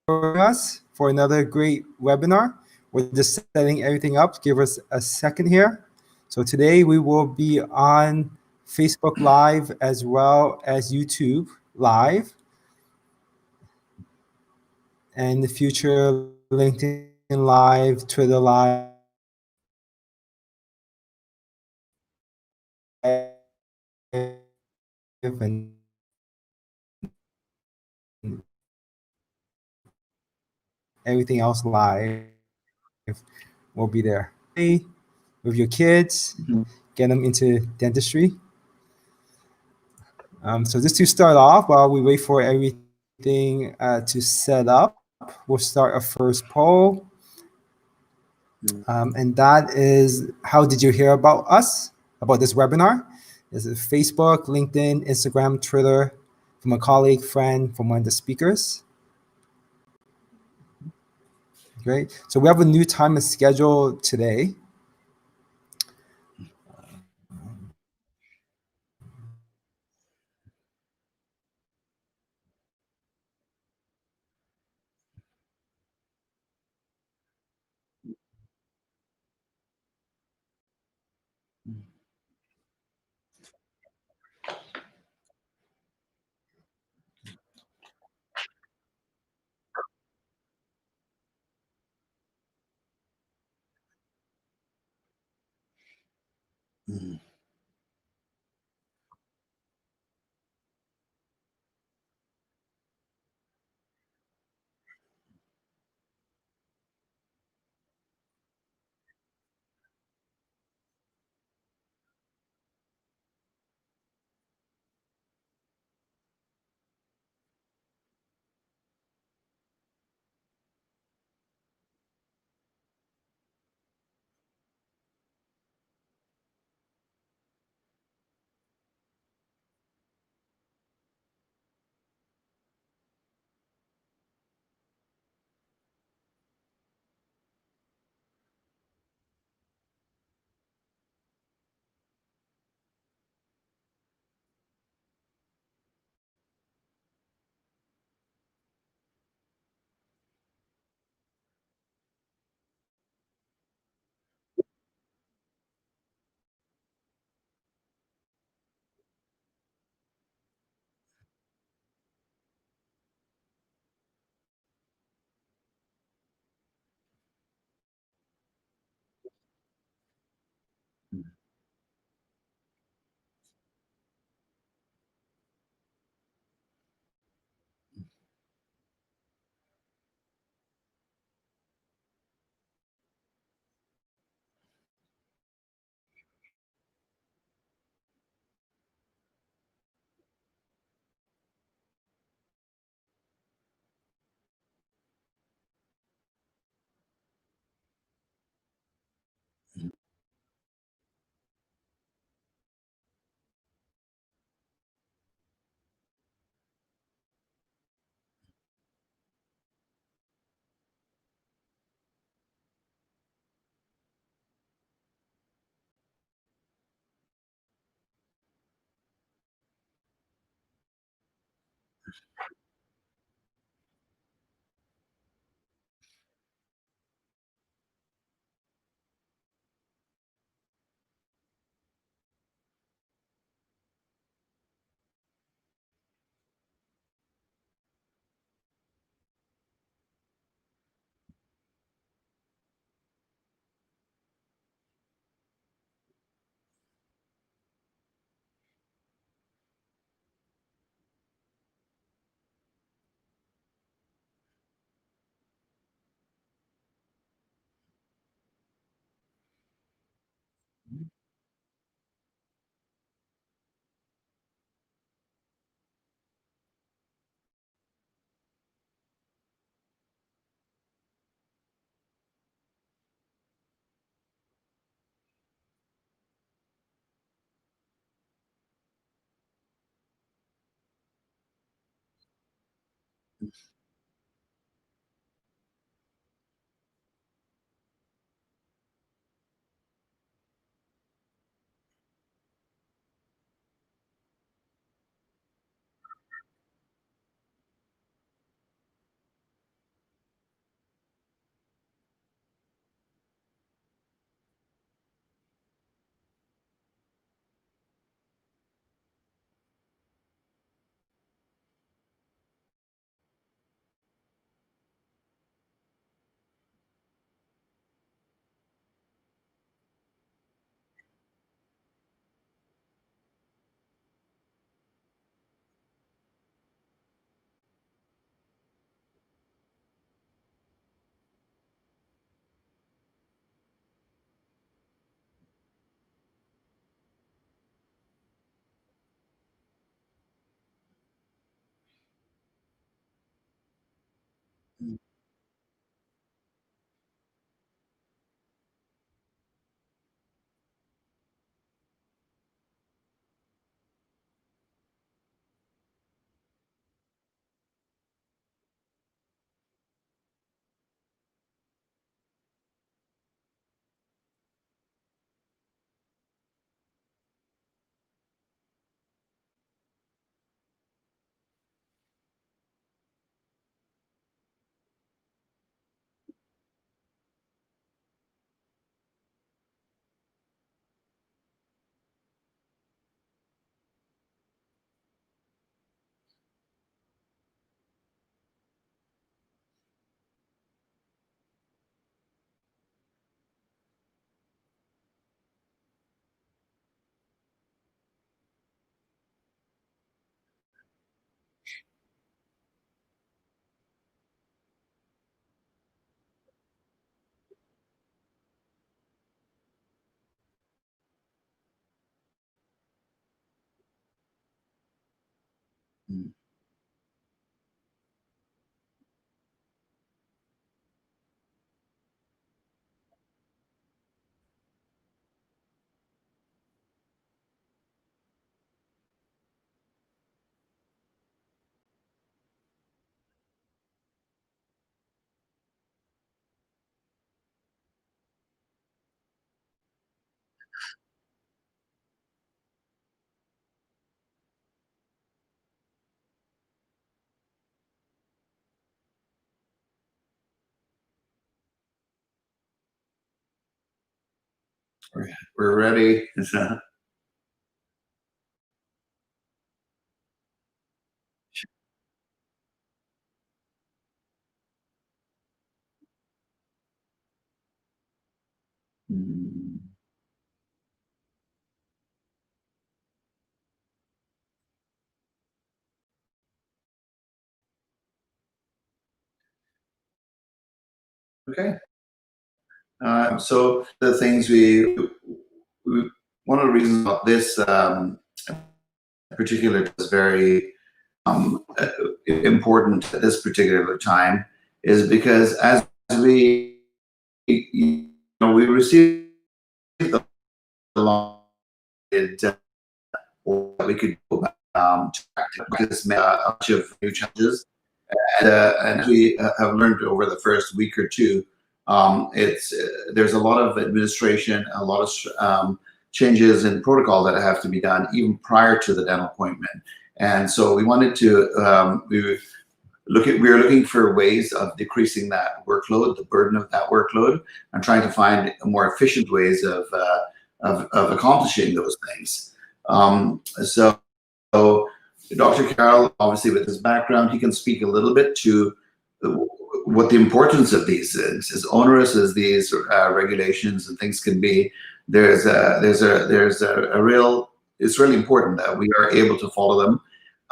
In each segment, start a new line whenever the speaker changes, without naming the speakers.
us for another great webinar. We're just setting everything up. Give us a second here. So today we will be on Facebook Live as well as YouTube Live. And in the future, LinkedIn Live, Twitter Live, and everything else live will be there. With your kids, get them into dentistry. So just to start off, while we wait for everything to set up, we'll start a first poll. And that is, how did you hear about us, about this webinar? Is it Facebook, LinkedIn, Instagram, Twitter, from a colleague, friend, from one of the speakers? Great. So we have a new time and schedule today.
Mm. We're ready. Mm. Okay. So the things we one of the reasons about this particular is very important at this particular time is because as we received the law, we could go back to practice a bunch of new challenges. And we have learned over the first week or two, it's there's a lot of administration, a lot of changes in protocol that have to be done even prior to the dental appointment. And so we wanted to we were looking for ways of decreasing that workload, the burden of that workload, and trying to find more efficient ways of accomplishing those things. So Dr. Carroll, obviously with his background, he can speak a little bit to what the importance of these is. As onerous as these regulations and things can be, there's a real. It's really important that we are able to follow them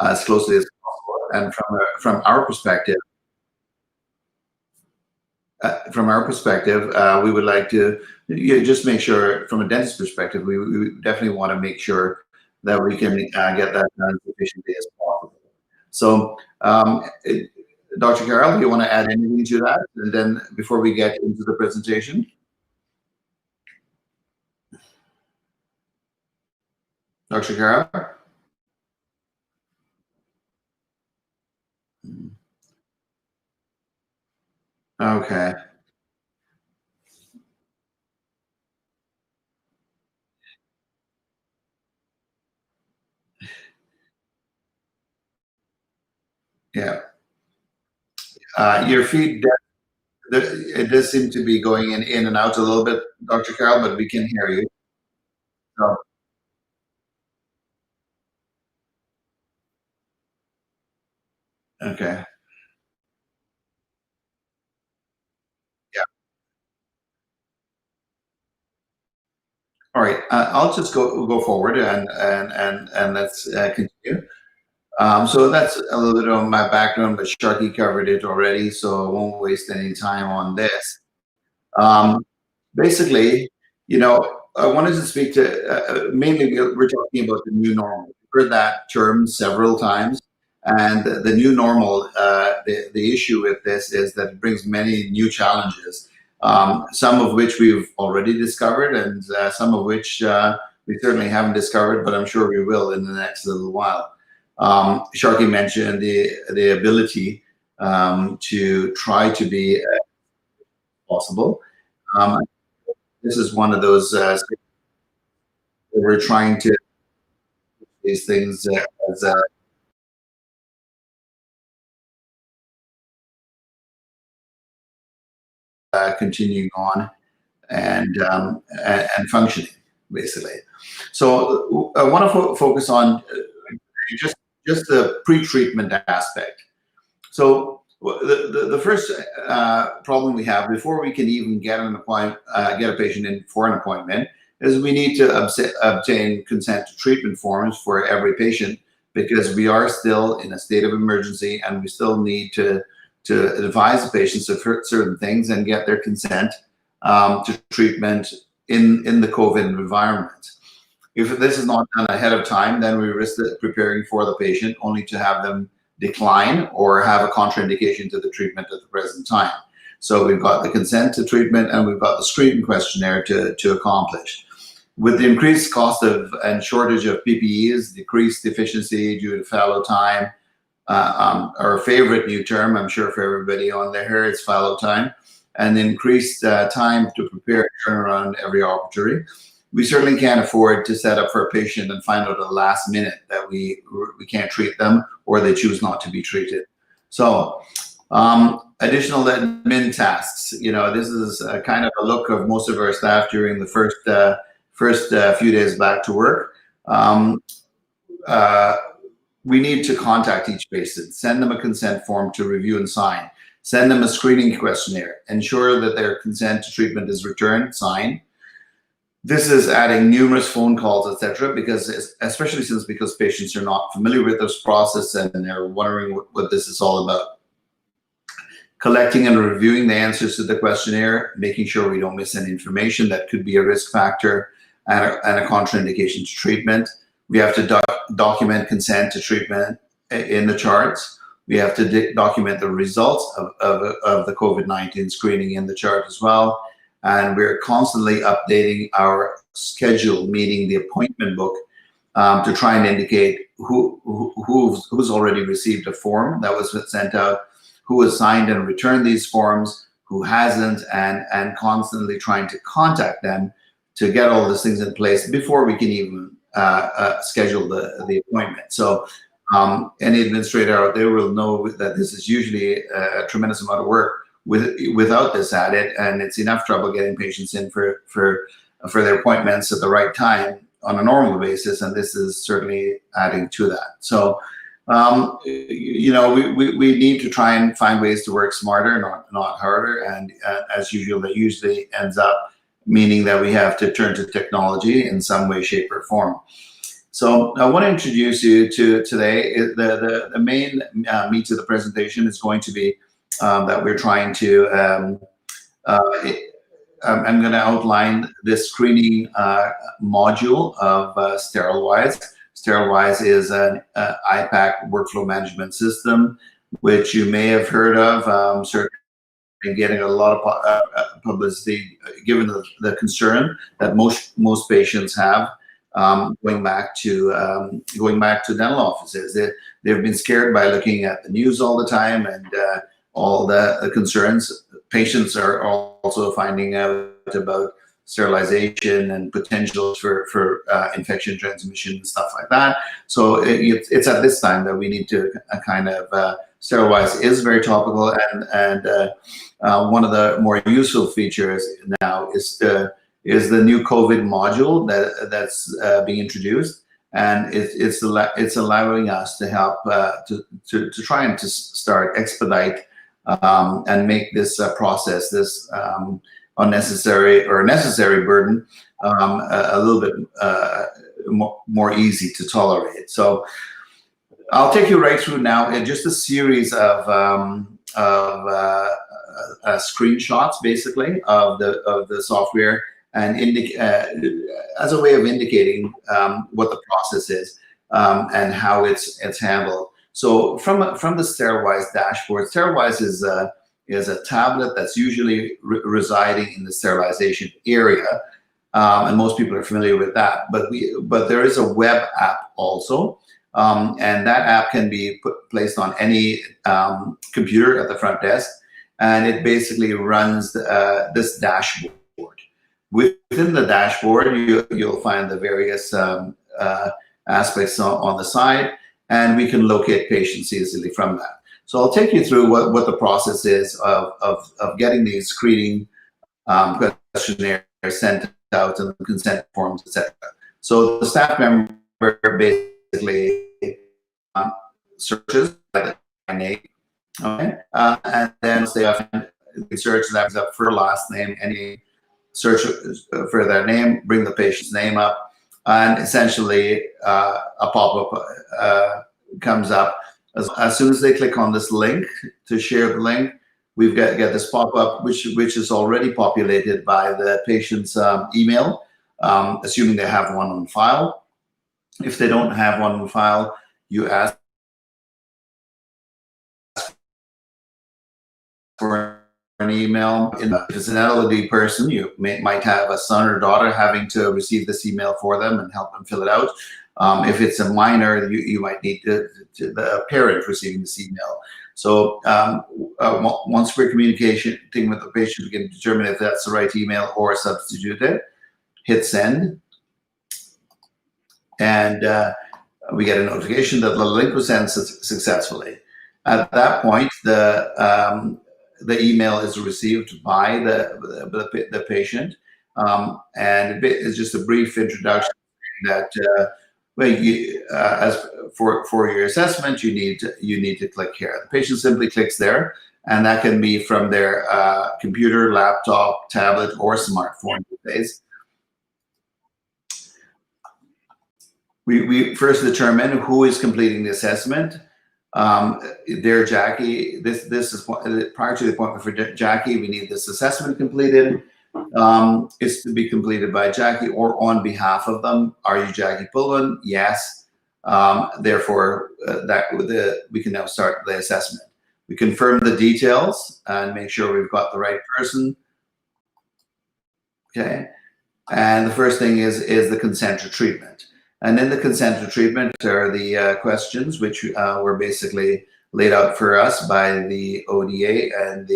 as closely as possible. And from our perspective, we would like to just make sure, from a dentist perspective, we definitely want to make sure that we can get that done as efficiently as possible. So, Dr. Carroll, do you want to add anything to that? And then before we get into the presentation, Dr. Carroll? Okay. Yeah. Your feed, it does seem to be going in and out a little bit, Dr. Carroll, but we can hear you. So, okay. Yeah. All right. I'll just go forward and let's continue. So that's a little bit of my background, but Sharky covered it already, so I won't waste any time on this. Um, Basically, I wanted to speak to mainly we're talking about the new normal. We've heard that term several times, and the new normal. The issue with this is that it brings many new challenges, some of which we've already discovered, and some of which we certainly haven't discovered, but I'm sure we will in the next little while. Sharky mentioned the ability to try to be possible. Um, this is one of those we're trying to these things as continuing on and functioning basically. So I want to focus on just the pre-treatment aspect. So the first problem we have before we can even get get a patient in for an appointment is we need to obtain consent to treatment forms for every patient because we are still in a state of emergency and we still need to advise the patients of certain things and get their consent to treatment in the COVID environment. If this is not done ahead of time, then we risk preparing for the patient only to have them decline or have a contraindication to the treatment at the present time. So we've got the consent to treatment and we've got the screening questionnaire to accomplish. With the increased cost of and shortage of PPEs, decreased efficiency due to fallow time, our favorite new term, I'm sure for everybody on there, it's fallow time, and increased time to prepare and turn around every operatory. We certainly can't afford to set up for a patient and find out at the last minute that we can't treat them or they choose not to be treated. So additional admin tasks. This is kind of a look of most of our staff during the first few days back to work. We need to contact each patient, send them a consent form to review and sign, send them a screening questionnaire, ensure that their consent to treatment is returned, signed. This is adding numerous phone calls, etc., because patients are not familiar with this process and they're wondering what this is all about. Collecting and reviewing the answers to the questionnaire, making sure we don't miss any information that could be a risk factor and a contraindication to treatment. We have to document consent to treatment in the charts. We have to document the results of the COVID-19 screening in the chart as well. And we're constantly updating our schedule, meaning the appointment book, to try and indicate who's already received a form that was sent out, who has signed and returned these forms, who hasn't, and constantly trying to contact them to get all these things in place before we can even schedule the appointment. So any administrator out there will know that this is usually a tremendous amount of work without this added, and it's enough trouble getting patients in for their appointments at the right time on a normal basis, and this is certainly adding to that. So we need to try and find ways to work smarter, not harder, and as usual, that usually ends up meaning that we have to turn to technology in some way, shape, or form. So I want to introduce you to today. The main meat of the presentation is going to be that we're trying to, I'm going to outline this screening module of SterilWize. SterilWize is an IPAC workflow management system, which you may have heard of, certainly getting a lot of publicity given the concern that most patients have going back to dental offices. They've been scared by looking at the news all the time and all the concerns. Patients are also finding out about sterilization and potentials for infection transmission and stuff like that. So it's at this time that we need to kind of SterilWize is very topical, and one of the more useful features now is the new COVID module that's being introduced, and it's allowing us to help to try and to start expedite and make this process, this unnecessary or necessary burden, a little bit more easy to tolerate. So I'll take you right through now in just a series of screenshots, basically, of the software, and as a way of indicating what the process is and how it's handled. So from the SterilWize dashboard, SterilWize is a tablet that's usually residing in the sterilization area, and most people are familiar with that. But there is a web app also, and that app can be placed on any computer at the front desk, and it basically runs this dashboard. Within the dashboard, you'll find the various aspects on the side, and we can locate patients easily from that. So I'll take you through what the process is of getting these screening questionnaires sent out and consent forms, etc. So the staff member basically searches by name, okay, and then they search that up for last name, any search for their name, bring the patient's name up, and essentially a pop-up comes up. As soon as they click on this link to share the link, we get this pop-up, which is already populated by the patient's email, assuming they have one on file. If they don't have one on file, you ask for an email. If it's an elderly person, you might have a son or daughter having to receive this email for them and help them fill it out. If it's a minor, you might need the parent receiving this email. So once we're communicating with the patient, we can determine if that's the right email or substitute it. Hit send, and we get a notification that the link was sent successfully. At that point, the email is received by the patient, and it's just a brief introduction that as for your assessment, you need to click here. The patient simply clicks there, and that can be from their computer, laptop, tablet, or smartphone these days. We first determine who is completing the assessment. There, Jackie, this is prior to the appointment for Jackie, we need this assessment completed. It's to be completed by Jackie or on behalf of them. Are you Jackie Pullen? Yes. Therefore, we can now start the assessment. We confirm the details and make sure we've got the right person. Okay. And the first thing is the consent to treatment. And in the consent to treatment are the questions which were basically laid out for us by the ODA and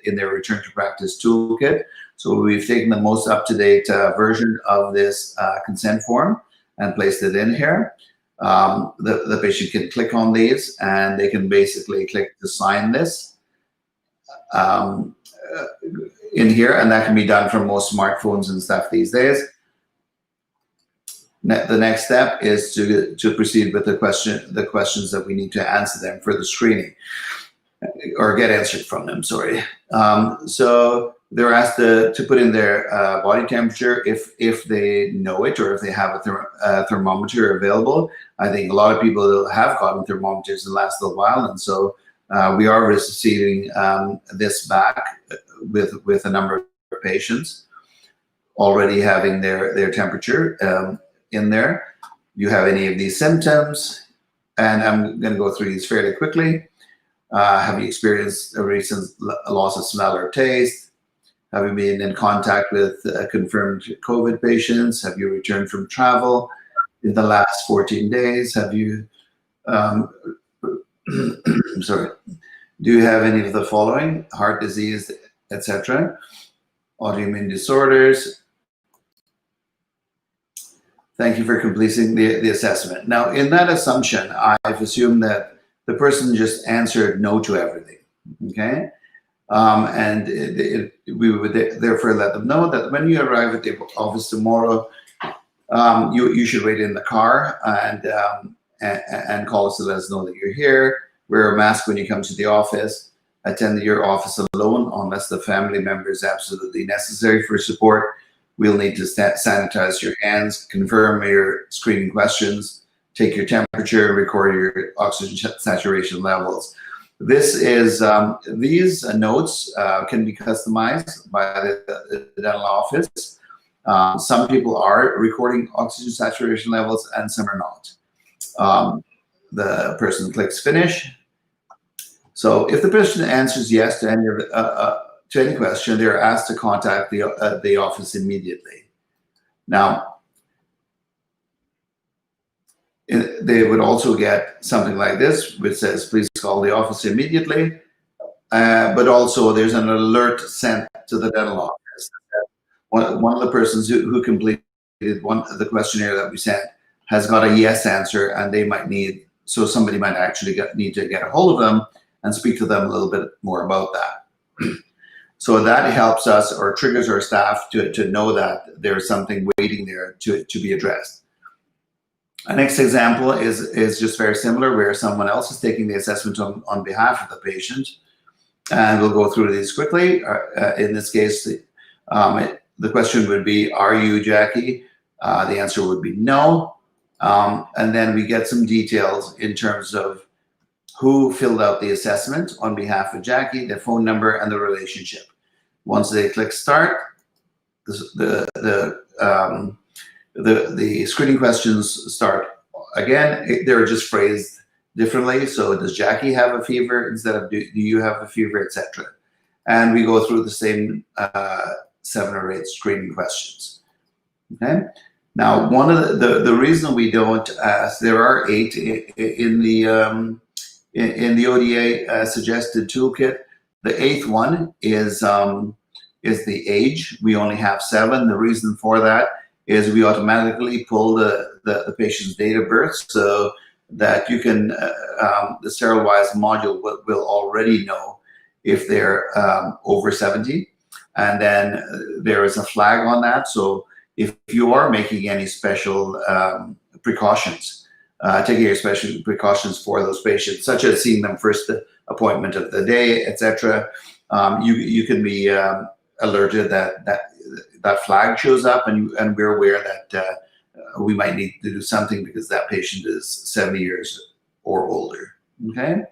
in their return to practice toolkit. So we've taken the most up-to-date version of this consent form and placed it in here. The patient can click on these and they can basically click to sign this in here, and that can be done from most smartphones and stuff these days. The next step is to proceed with the questions that we need to answer them for the screening, or get answered from them, sorry. So they're asked to put in their body temperature if they know it, or if they have a thermometer available. I think a lot of people have gotten thermometers in the last little while, and so we are receiving this back with a number of patients already having their temperature in there. You have any of these symptoms? And I'm going to go through these fairly quickly. Have you experienced a recent loss of smell or taste? Have you been in contact with confirmed COVID patients? Have you returned from travel in the last 14 days? Have you, sorry, do you have any of the following? Heart disease, etc. Autoimmune disorders. Thank you for completing the assessment. Now, in that assumption, I've assumed that the person just answered no to everything, okay? And we would therefore let them know that when you arrive at the office tomorrow, you should wait in the car and call us to let us know that you're here. Wear a mask when you come to the office. Attend your office alone unless the family member is absolutely necessary for support. We'll need to sanitize your hands, confirm your screening questions, take your temperature, and record your oxygen saturation levels. This is these notes can be customized by the dental office. Some people are recording oxygen saturation levels and some are not. The person clicks finish. So if the person answers yes to any question, they're asked to contact the office immediately. Now, they would also get something like this, which says, please call the office immediately. But also there's an alert sent to the dental office. One of the persons who completed the questionnaire that we sent has got a yes answer, and they might need, so somebody might actually need to get a hold of them and speak to them a little bit more about that. So that helps us or triggers our staff to know that there's something waiting there to be addressed. Our next example is just very similar, where someone else is taking the assessment on behalf of the patient. And we'll go through these quickly. In this case, the question would be, are you Jackie? The answer would be no. And then we get some details in terms of who filled out the assessment on behalf of Jackie, their phone number, and the relationship. Once they click start, the the screening questions start again. They're just phrased differently. So does Jackie have a fever instead of do you have a fever, etc. And we go through the same 7 or 8 screening questions. Okay. Now, one of the reason we don't ask, there are 8 in the ODA suggested toolkit. The 8th one is the age. We only have 7. The reason for that is we automatically pull the patient's date of birth, so that you can the SterilWize module will already know if they're over 70, and then there is a flag on that. So if you are making any special precautions, taking your special precautions for those patients, such as seeing them first appointment of the day, etc., you can be alerted that flag shows up, and we're aware that we might need to do something because that patient is 70 years or older. Okay.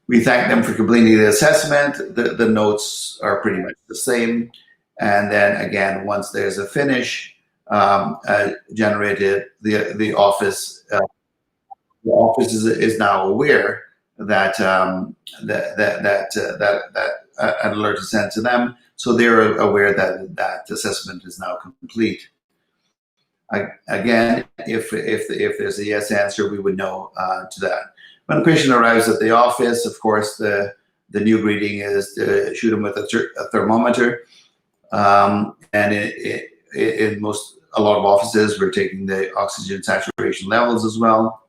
We thank them for completing the assessment. The notes are pretty much the same. And then again, once there's a finish generated, the office is now aware that an alert is sent to them, so they're aware that assessment is now complete. Again, if there's a yes answer, we would know to that. When the patient arrives at the office, of course, the new greeting is to shoot them with a thermometer. And in a lot of offices, we're taking the oxygen saturation levels as well.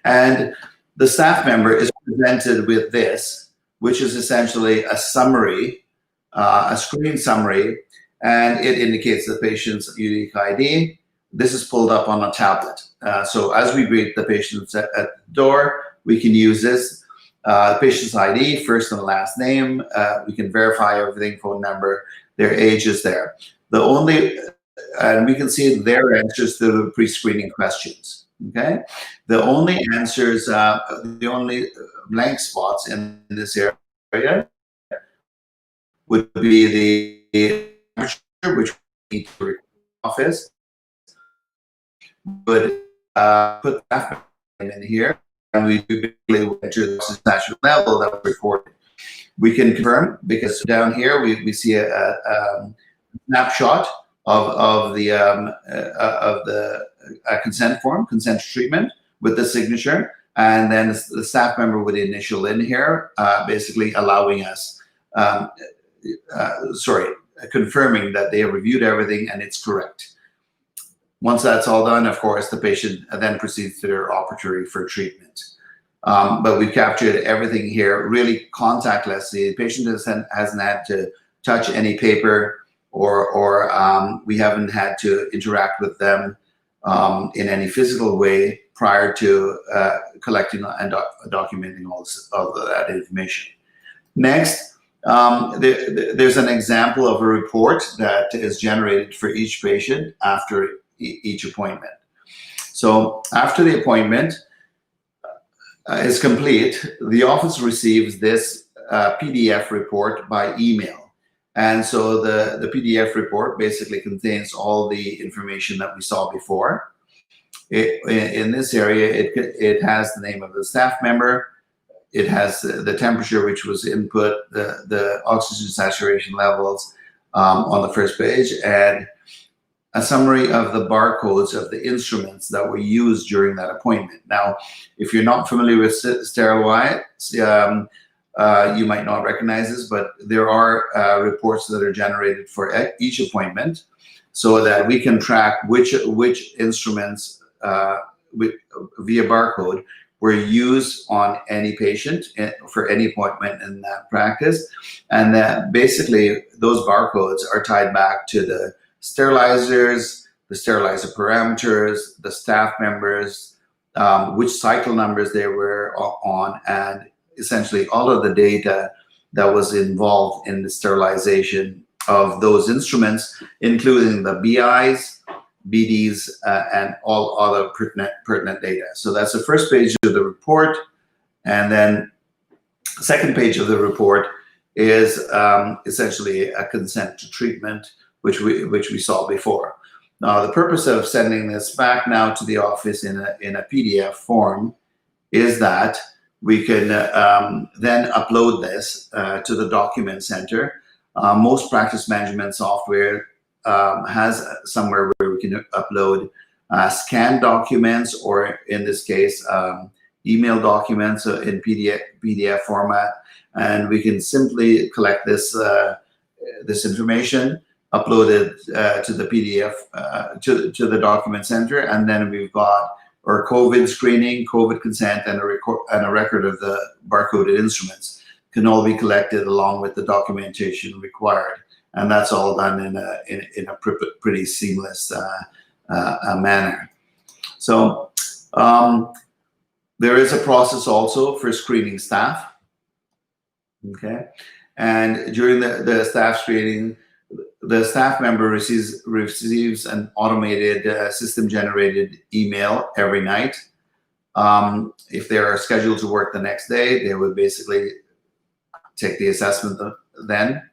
And the staff member is presented with this, which is essentially a summary, a screen summary, and it indicates the patient's unique ID. This is pulled up on a tablet. So as we greet the patients at the door, we can use this. Patient's ID, first and last name. We can verify everything, phone number, their age is there. And we can see their answers to the pre-screening questions. Okay. The only answers, the only blank spots in this area would be the temperature, which we need to record in office. Would put that in here, and we basically enter the saturation level that we recorded. We can confirm, because down here we see a snapshot of the consent form, consent to treatment, with the signature, and then the staff member would initial in here, basically allowing us, confirming that they have reviewed everything and it's correct. Once that's all done, of course, the patient then proceeds to their operatory for treatment. But we've captured everything here, really contactless. The patient hasn't had to touch any paper, or we haven't had to interact with them in any physical way prior to collecting and documenting all of that information. Next, there's an example of a report that is generated for each patient after each appointment. So after the appointment is complete, the office receives this PDF report by email. And so the PDF report basically contains all the information that we saw before. In this area, it has the name of the staff member. It has the temperature, which was input, the oxygen saturation levels on the first page, and a summary of the barcodes of the instruments that were used during that appointment. Now, if you're not familiar with SterilWize, you might not recognize this, but there are reports that are generated for each appointment, so that we can track which instruments via barcode were used on any patient for any appointment in that practice. And that basically those barcodes are tied back to the sterilizers, the sterilizer parameters, the staff members, which cycle numbers they were on, and essentially all of the data that was involved in the sterilization of those instruments, including the BIs, BDs, and all other pertinent data. So that's the first page of the report. And then the second page of the report is essentially a consent to treatment which we saw before. Now, the purpose of sending this back now to the office in a PDF form is that we can then upload this to the document center. Most practice management software has somewhere where we can upload scanned documents, or in this case, email documents in PDF format, and we can simply collect this this information, upload it to the PDF to the document center, and then we've got our COVID screening, COVID consent, and a record of the barcoded instruments can all be collected along with the documentation required, and that's all done in a pretty seamless manner. So there is a process also for screening staff. Okay, and during the staff screening, the staff member receives an automated system-generated email every night. If they are scheduled to work the next day, they would basically take the assessment then.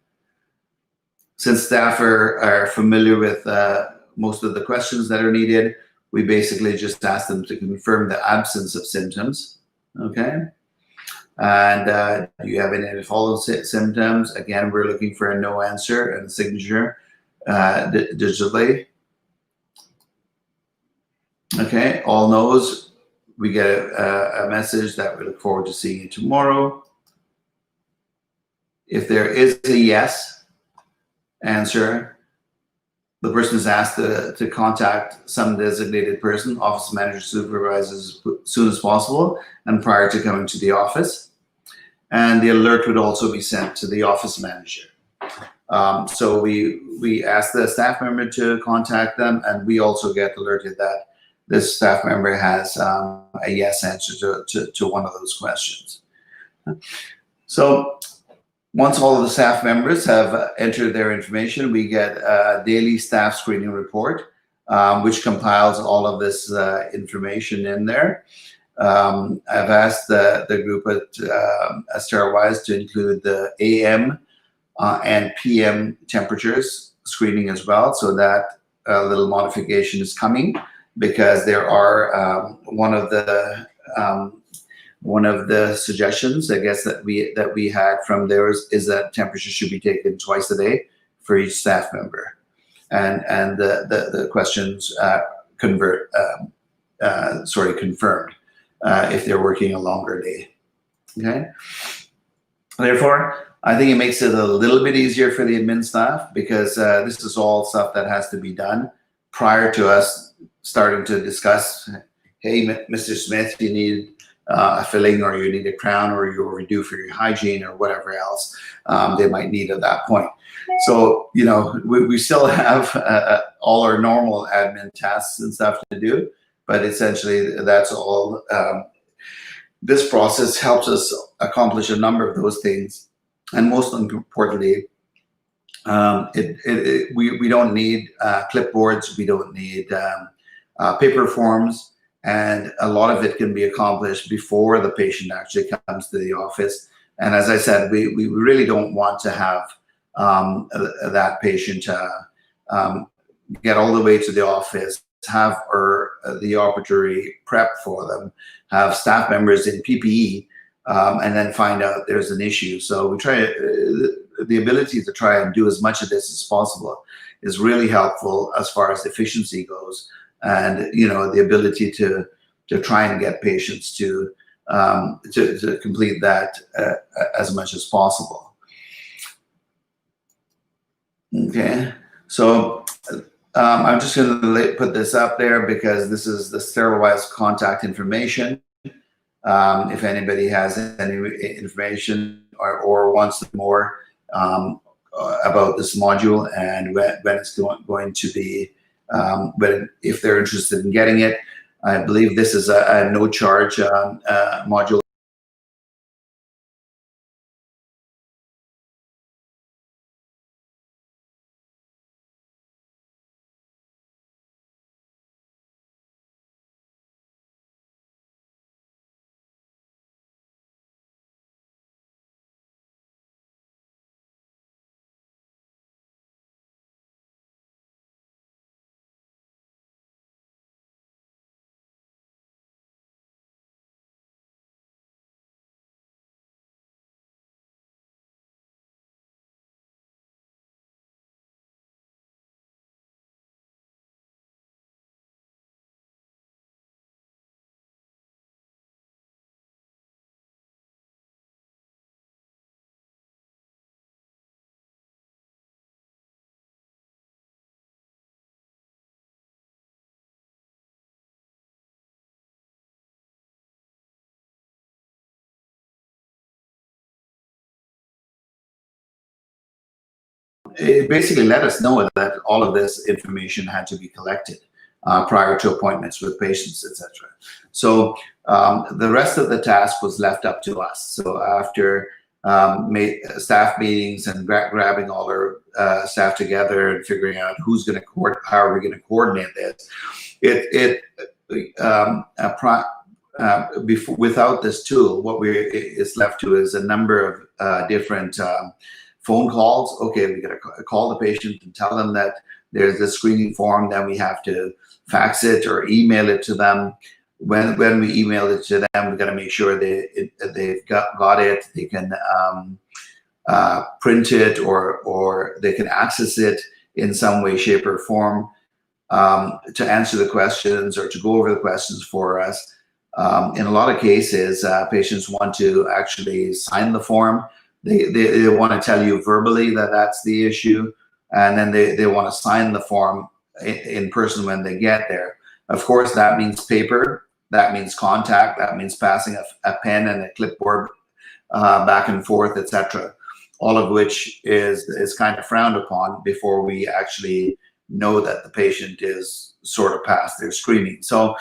Since staff are familiar with most of the questions that are needed, we basically just ask them to confirm the absence of symptoms. Okay. And do you have any follow symptoms? Again, we're looking for a no answer and signature digitally. Okay, all no's. We get a message that we look forward to seeing you tomorrow. If there is a yes answer, the person is asked to contact some designated person, office manager, supervisors, as soon as possible and prior to coming to the office. And the alert would also be sent to the office manager. So we ask the staff member to contact them, and we also get alerted that this staff member has a yes answer to one of those questions. So once all of the staff members have entered their information, we get a daily staff screening report, which compiles all of this information in there. I've asked the group at SterilWize to include the AM and PM temperatures screening as well, so that little modification is coming, because there are one of the suggestions, I guess, that we had from theirs is that temperature should be taken twice a day for each staff member, and the questions confirmed if they're working a longer day. Okay. Therefore, I think it makes it a little bit easier for the admin staff, because this is all stuff that has to be done prior to us starting to discuss, hey, Mr. Smith, you need a filling, or you need a crown, or you're overdue for your hygiene, or whatever else they might need at that point. So, you know, we still have all our normal admin tasks and stuff to do, but essentially that's all. This process helps us accomplish a number of those things, and most importantly, we don't need clipboards, we don't need paper forms, and a lot of it can be accomplished before the patient actually comes to the office. And as I said, we really don't want to have that patient get all the way to the office, have the operatory prep for them, have staff members in PPE, and then find out there's an issue. So we try the ability to try and do as much of this as possible is really helpful as far as efficiency goes, and you know, the ability to try and get patients to complete that as much as possible. Okay, so I'm just going to put this up there because this is the SterilWize contact information. If anybody has any information or wants more about this module and when it's going to be, if they're interested in getting it, I believe this is a no charge module. it basically let us know that all of this information had to be collected prior to appointments with patients, etc. So the rest of the task was left up to us. So after staff meetings and grabbing all our staff together and figuring out who's going to how are we going to coordinate this, without this tool, what is left to is a number of different phone calls. Okay, we got to call the patient and tell them that there's a screening form. Then we have to fax it or email it to them. When we email it to them, we got to make sure they've got it. They can print it or they can access it in some way, shape, or form to answer the questions or to go over the questions for us. In a lot of cases, patients want to actually sign the form. They want to tell you verbally that that's the issue, and then they want to sign the form in person when they get there. Of course, that means paper, that means contact, that means passing a pen and a clipboard back and forth, etc. All of which is kind of frowned upon before we actually know that the patient is sort of past their screening. So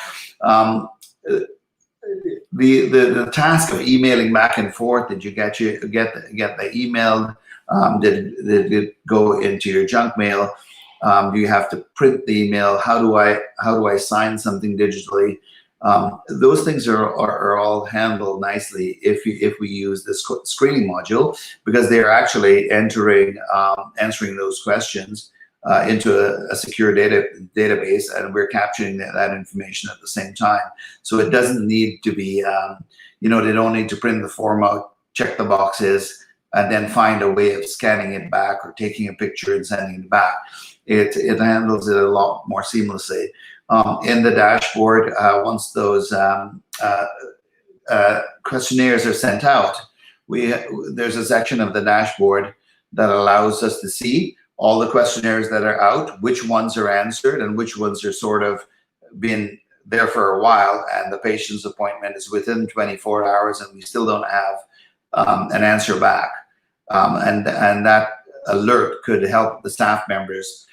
the task of emailing back and forth, did you get the email? Did it go into your junk mail? Do you have to print the email? How do I sign something digitally? Those things are all handled nicely if we use this screening module, because they're actually answering those questions into a secure database, and we're capturing that information at the same time. So it doesn't need to be, they don't need to print the form out, check the boxes, and then find a way of scanning it back or taking a picture and sending it back. It handles it a lot more seamlessly. In the dashboard, once those questionnaires are sent out, there's a section of the dashboard that allows us to see all the questionnaires that are out, which ones are answered and which ones are sort of been there for a while, and the patient's appointment is within 24 hours and we still don't have an answer back. And that alert could help the staff members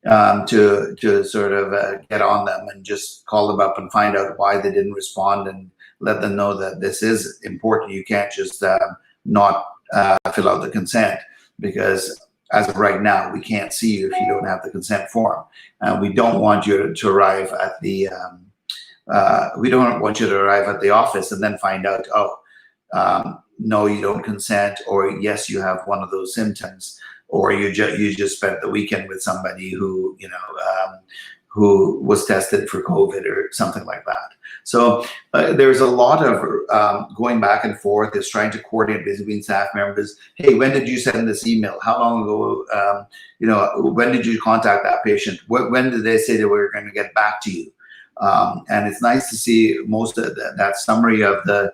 to sort of get on them and just call them up and find out why they didn't respond and let them know that this is important. You can't just not fill out the consent, because as of right now, we can't see you if you don't have the consent form. We don't want you to arrive at the office and then find out, no, you don't consent, or yes, you have one of those symptoms, or you just spent the weekend with somebody who who was tested for COVID or something like that. So there's a lot of going back and forth. It's trying to coordinate between staff members. Hey, when did you send this email? How long ago? When did you contact that patient? When did they say they were going to get back to you? And it's nice to see most of that summary of the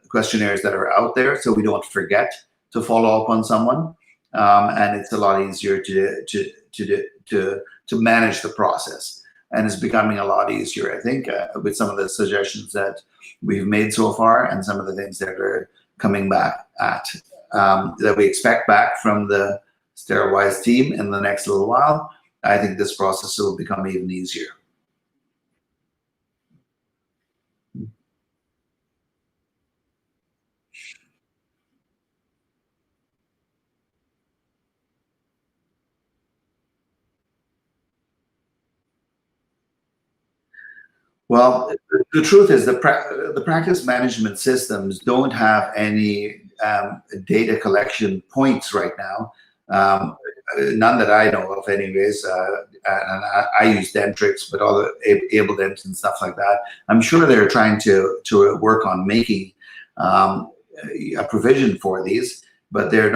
questionnaires that are out there, so we don't forget to follow up on someone. And it's a lot easier to manage the process, and it's becoming a lot easier, I think, with some of the suggestions that we've made so far and some of the things that are coming back that we expect back from the SterilWize team in the next little while. I think this process will become even easier. Well, the truth is the practice management systems don't have any data collection points right now. None that I know of anyways. And I use Dentrix, but other AbleDent and stuff like that. I'm sure they're trying to work on making a provision for these, but they're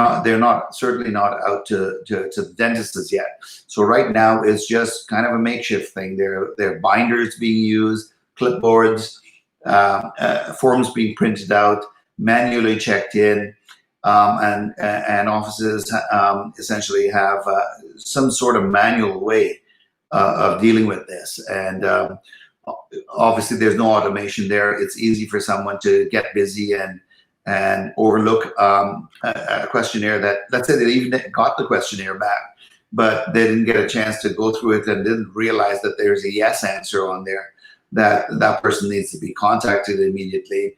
certainly not out to the dentists yet. So right now it's just kind of a makeshift thing. There are binders being used, clipboards, forms being printed out, manually checked in, and offices essentially have some sort of manual way of dealing with this. And obviously there's no automation there. It's easy for someone to get busy and and overlook a questionnaire that, let's say they even got the questionnaire back, but they didn't get a chance to go through it and didn't realize that there's a yes answer on there, that that person needs to be contacted immediately.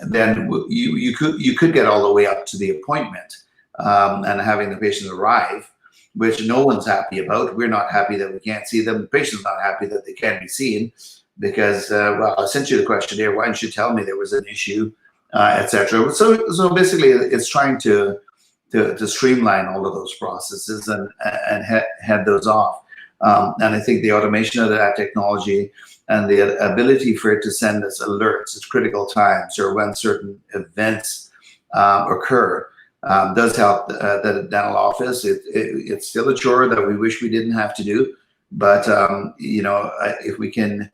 Then you could get all the way up to the appointment and having the patient arrive, which no one's happy about. We're not happy that we can't see them. The patient's not happy that they can't be seen because, well, I sent you the questionnaire. Why didn't you tell me there was an issue, etc. So basically, it's trying to streamline all of those processes and head those off. And I think the automation of that technology and the ability for it to send us alerts at critical times or when certain events occur does help the dental office. It's still a chore that we wish we didn't have to do, but you know, if we can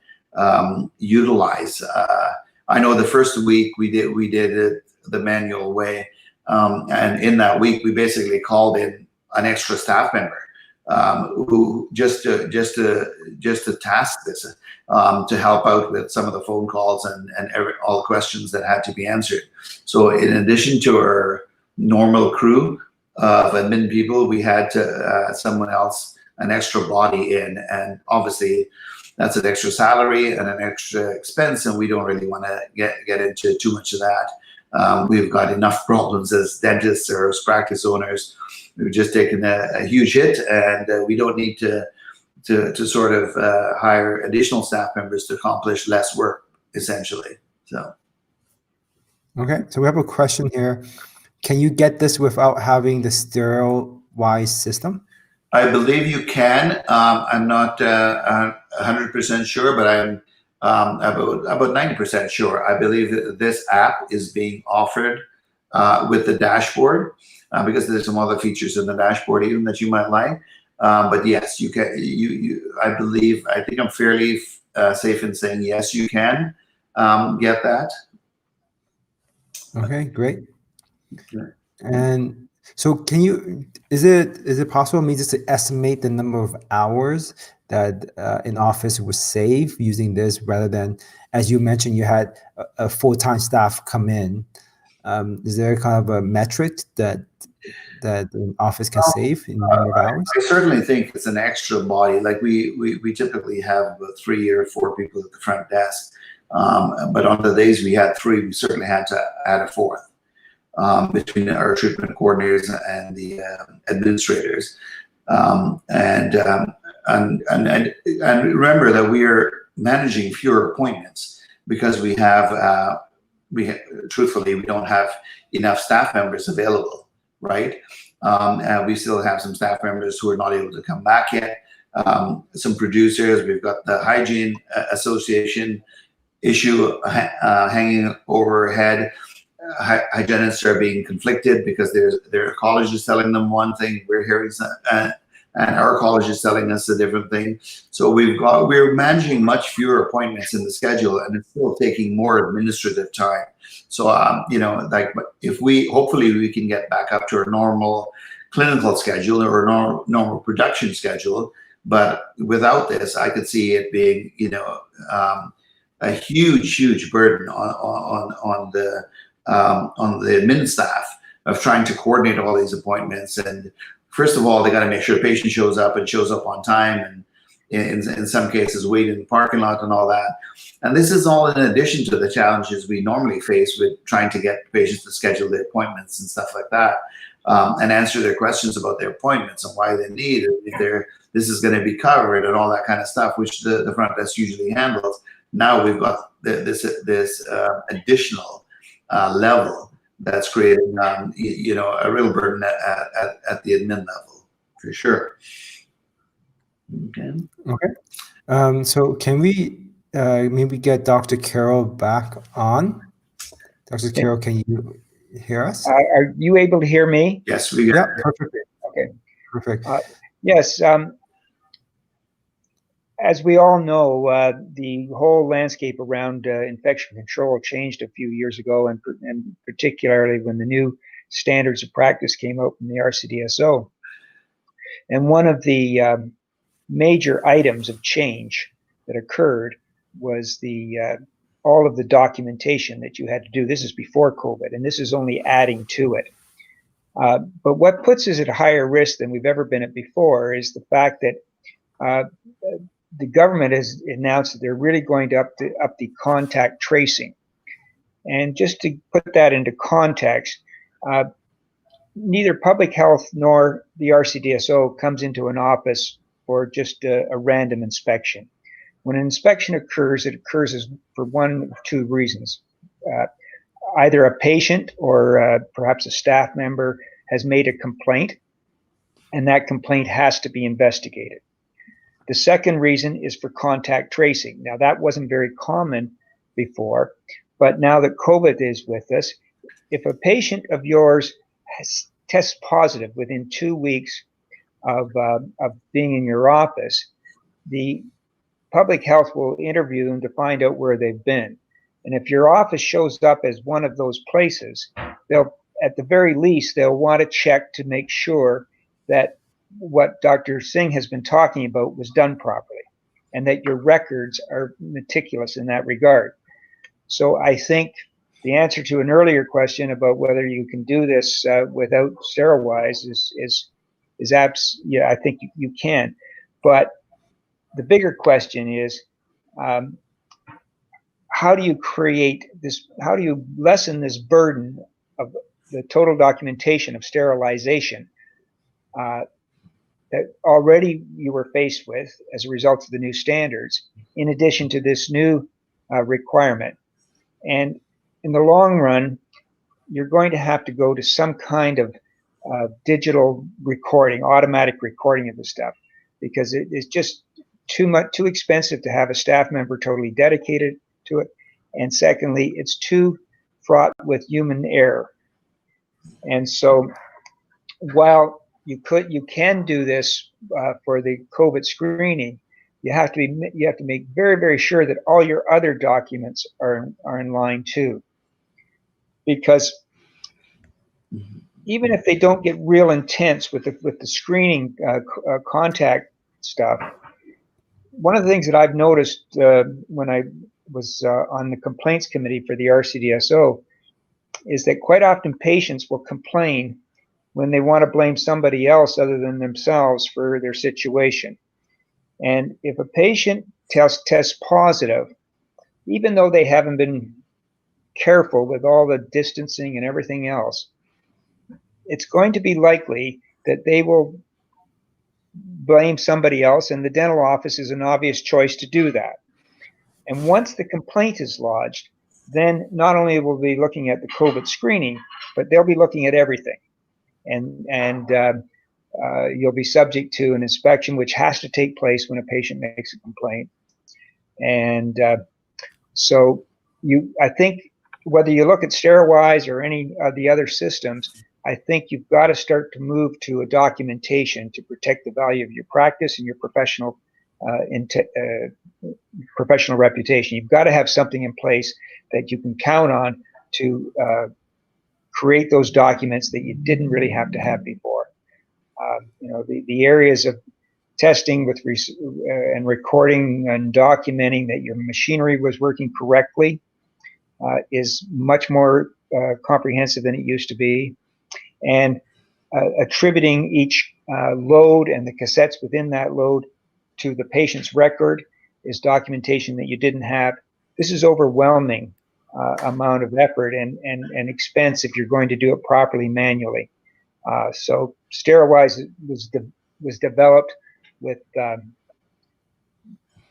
utilize, I know the first week we did it the manual way, and in that week we basically called in an extra staff member who just to task this, to help out with some of the phone calls and all the questions that had to be answered. So in addition to our normal crew of admin people, we had to someone else, an extra body in, and obviously that's an extra salary and an extra expense, and we don't really want to get into too much of that. We've got enough problems as dentists or as practice owners. We've just taken a huge hit, and we don't need to sort of hire additional staff members to accomplish less work, essentially. So.
Okay, so we have a question here. Can you get this without having the SterilWize system?
I believe you can. I'm not 100% sure, but I'm about 90% sure. I believe that this app is being offered with the dashboard because there's some other features in the dashboard even that you might like. But yes, you can. I believe. I think I'm fairly safe in saying yes, you can get that.
Okay, great.
Okay.
And so can you, is it possible for me just to estimate the number of hours that an office would save using this rather than, as you mentioned, you had a full-time staff come in. Is there kind of a metric that an office can save in number of hours?
I certainly think it's an extra body. Like we typically have about 3 or 4 people at the front desk. But on the days we had 3, we certainly had to add a 4th. Between our treatment coordinators and the administrators, and remember that we are managing fewer appointments because we truthfully we don't have enough staff members available, right? And we still have some staff members who are not able to come back yet. Some producers, we've got the hygiene association issue hanging overhead. Hygienists are being conflicted because their college is telling them one thing, we're hearing and our college is telling us a different thing. So we're managing much fewer appointments in the schedule, and it's still taking more administrative time. So you know, like if hopefully we can get back up to our normal clinical schedule or normal production schedule, but without this, I could see it being, you know, a huge burden on the admin staff of trying to coordinate all these appointments. And first of all, they got to make sure the patient shows up and shows up on time, and in some cases wait in the parking lot and all that. And this is all in addition to the challenges we normally face with trying to get patients to schedule their appointments and stuff like that, and answer their questions about their appointments and why they need it, if this is going to be covered and all that kind of stuff, which the front desk usually handles. Now we've got this additional level that's creating, you know, a real burden at the admin level, for sure. Okay.
Okay. So can we maybe get Dr. Carroll back on? Dr. Carroll, can you hear us?
Are you able to hear me?
Yes, we got.
Yeah, perfect.
Okay.
Perfect.
Yes. As we all know, the whole landscape around infection control changed a few years ago, and particularly when the new standards of practice came out from the RCDSO. And one of the major items of change that occurred was the all of the documentation that you had to do. This is before COVID, and this is only adding to it. But what puts us at a higher risk than we've ever been at before is the fact that the government has announced that they're really going to up the contact tracing. And just to put that into context, neither public health nor the RCDSO comes into an office for just a random inspection. When an inspection occurs, it occurs for one of two reasons. Either a patient or perhaps a staff member has made a complaint, and that complaint has to be investigated. The second reason is for contact tracing. Now, that wasn't very common before, but now that COVID is with us, if a patient of yours tests positive within 2 weeks of being in your office, the public health will interview them to find out where they've been. And if your office shows up as one of those places, they'll, at the very least, they'll want to check to make sure that what Dr. Singh has been talking about was done properly, and that your records are meticulous in that regard. So I think the answer to an earlier question about whether you can do this without SterilWize yeah, I think you can. But the bigger question is, how do you create this, how do you lessen this burden of the total documentation of sterilization that already you were faced with as a result of the new standards, in addition to this new requirement? And in the long run, you're going to have to go to some kind of digital recording, automatic recording of the stuff, because it is just too expensive to have a staff member totally dedicated to it. And secondly, it's too fraught with human error. And so while you can do this for the COVID screening, you have to make very, very sure that all your other documents are in line too. Because even if they don't get real intense with the screening contact stuff, one of the things that I've noticed when I was on the complaints committee for the RCDSO is that quite often patients will complain when they want to blame somebody else other than themselves for their situation. And if a patient tests positive, even though they haven't been careful with all the distancing and everything else, it's going to be likely that they will blame somebody else, and the dental office is an obvious choice to do that. And once the complaint is lodged, then not only will they be looking at the COVID screening, but they'll be looking at everything. And you'll be subject to an inspection, which has to take place when a patient makes a complaint. And so I think whether you look at SterilWize or any of the other systems, I think you've got to start to move to a documentation to protect the value of your practice and your professional reputation. You've got to have something in place that you can count on to create those documents that you didn't really have to have before. The areas of testing with and recording and documenting that your machinery was working correctly is much more comprehensive than it used to be. And attributing each load and the cassettes within that load to the patient's record is documentation that you didn't have. This is overwhelming amount of effort and expense if you're going to do it properly manually. So SterilWize was developed with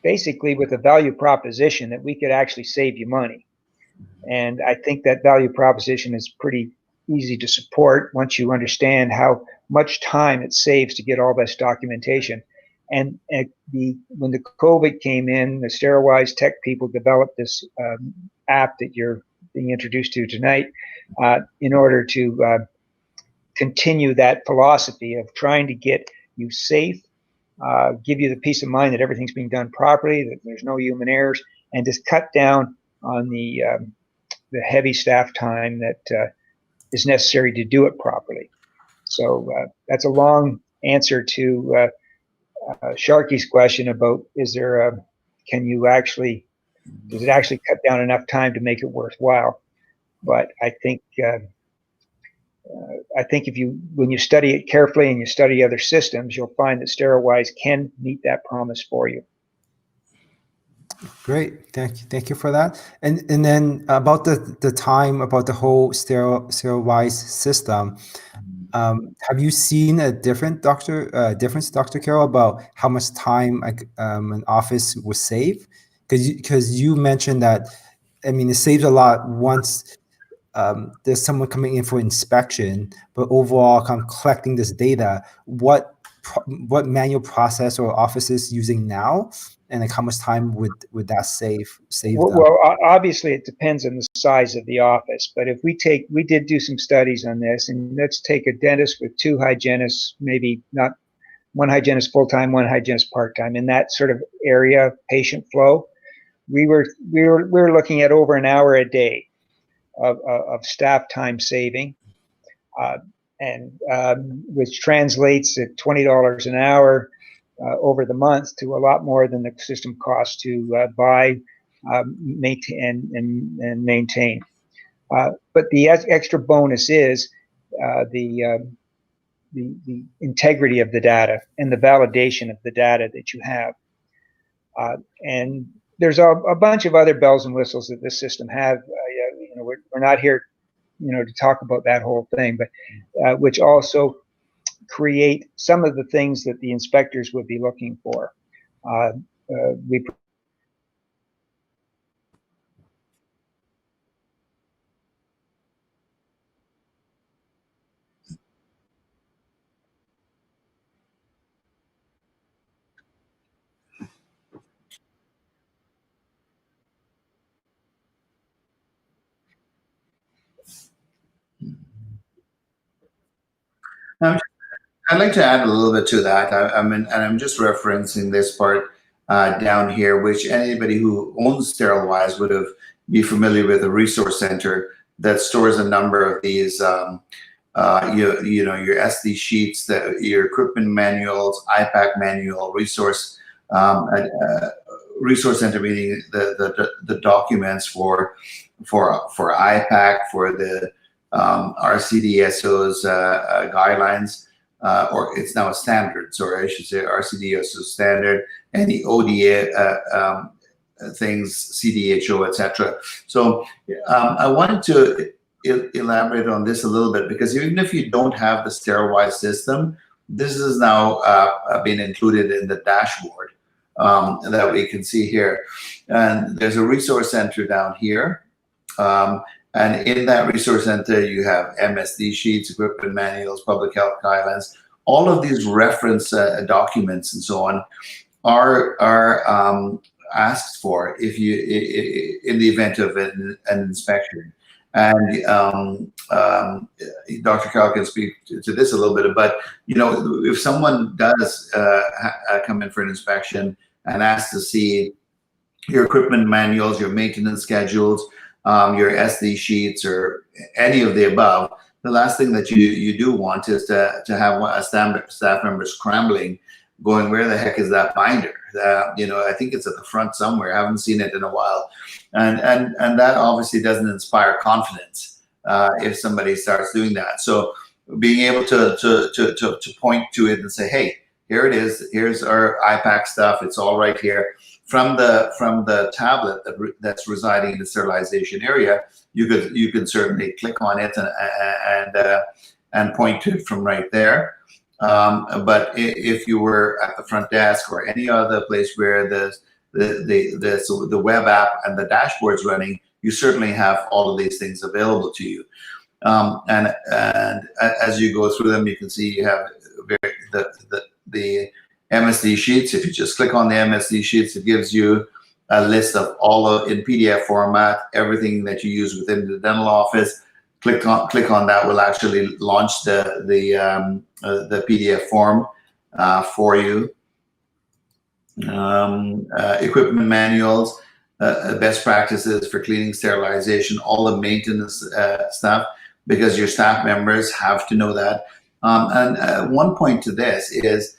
basically with a value proposition that we could actually save you money. And I think that value proposition is pretty easy to support once you understand how much time it saves to get all this documentation. And when the COVID came in, the SterilWize tech people developed this app that you're being introduced to tonight in order to continue that philosophy of trying to get you safe, give you the peace of mind that everything's being done properly, that there's no human errors, and just cut down on the heavy staff time that is necessary to do it properly. So that's a long answer to Sharky's question about can you actually Does it actually cut down enough time to make it worthwhile? But I think when you study it carefully and you study other systems, you'll find that SterilWize can meet that promise for you.
Great, thank you for that. And then about the time, about the whole SterilWize system, have you seen a difference, Dr. Carroll, about how much time an office will save? Because you mentioned that, I mean, it saves a lot once there's someone coming in for inspection, but overall, kind of collecting this data, what manual process or offices using now, and like how much time would that save them?
Well, obviously it depends on the size of the office, but if we did do some studies on this, and let's take a dentist with 2 hygienists, maybe not one hygienist full-time, one hygienist part-time, in that sort of area, patient flow, we were looking at over an hour a day of staff time saving, which translates at $20 an hour over the month to a lot more than the system costs to buy, maintain, and maintain. But the extra bonus is the integrity of the data and the validation of the data that you have. And there's a bunch of other bells and whistles that this system have. We're not here, to talk about that whole thing, but which also create some of the things that the inspectors would be looking for.
I'd like to add a little bit to that. I'm just referencing this part down here, which anybody who owns SterilWize would be familiar with a resource center that stores a number of these, your SD sheets, your equipment manuals, IPAC manual, resource center, meaning the documents for IPAC, for the RCDSO's guidelines. Or it's now a standard, sorry, I should say RCDSO standard, any ODA things, CDHO, etc. So I wanted to elaborate on this a little bit, because even if you don't have the SterilWize system, this is now being included in the dashboard that we can see here. And there's a resource center down here. And in that resource center, you have MSD sheets, equipment manuals, public health guidelines. All of these reference documents and so on are asked for if you in the event of an inspection. And Dr. Carroll can speak to this a little bit, but if someone does come in for an inspection and asks to see your equipment manuals, your maintenance schedules, your SD sheets, or any of the above, the last thing that you do want is to have a staff member scrambling, going, where the heck is that binder? I think it's at the front somewhere. I haven't seen it in a while. And that obviously doesn't inspire confidence if somebody starts doing that. So being able to point to it and say, hey, here it is. Here's our IPAC stuff. It's all right here. From the tablet that's residing in the sterilization area, you could certainly click on it and point to it from right there. But if you were at the front desk or any other place where the web app and the dashboard's running, you certainly have all of these things available to you. And as you go through them, you can see you have the MSD sheets. If you just click on the MSD sheets, it gives you a list of all in PDF format, everything that you use within the dental office. Click on that will actually launch the PDF form for you. Equipment manuals, best practices for cleaning, sterilization, all the maintenance stuff, because your staff members have to know that. And one point to this is,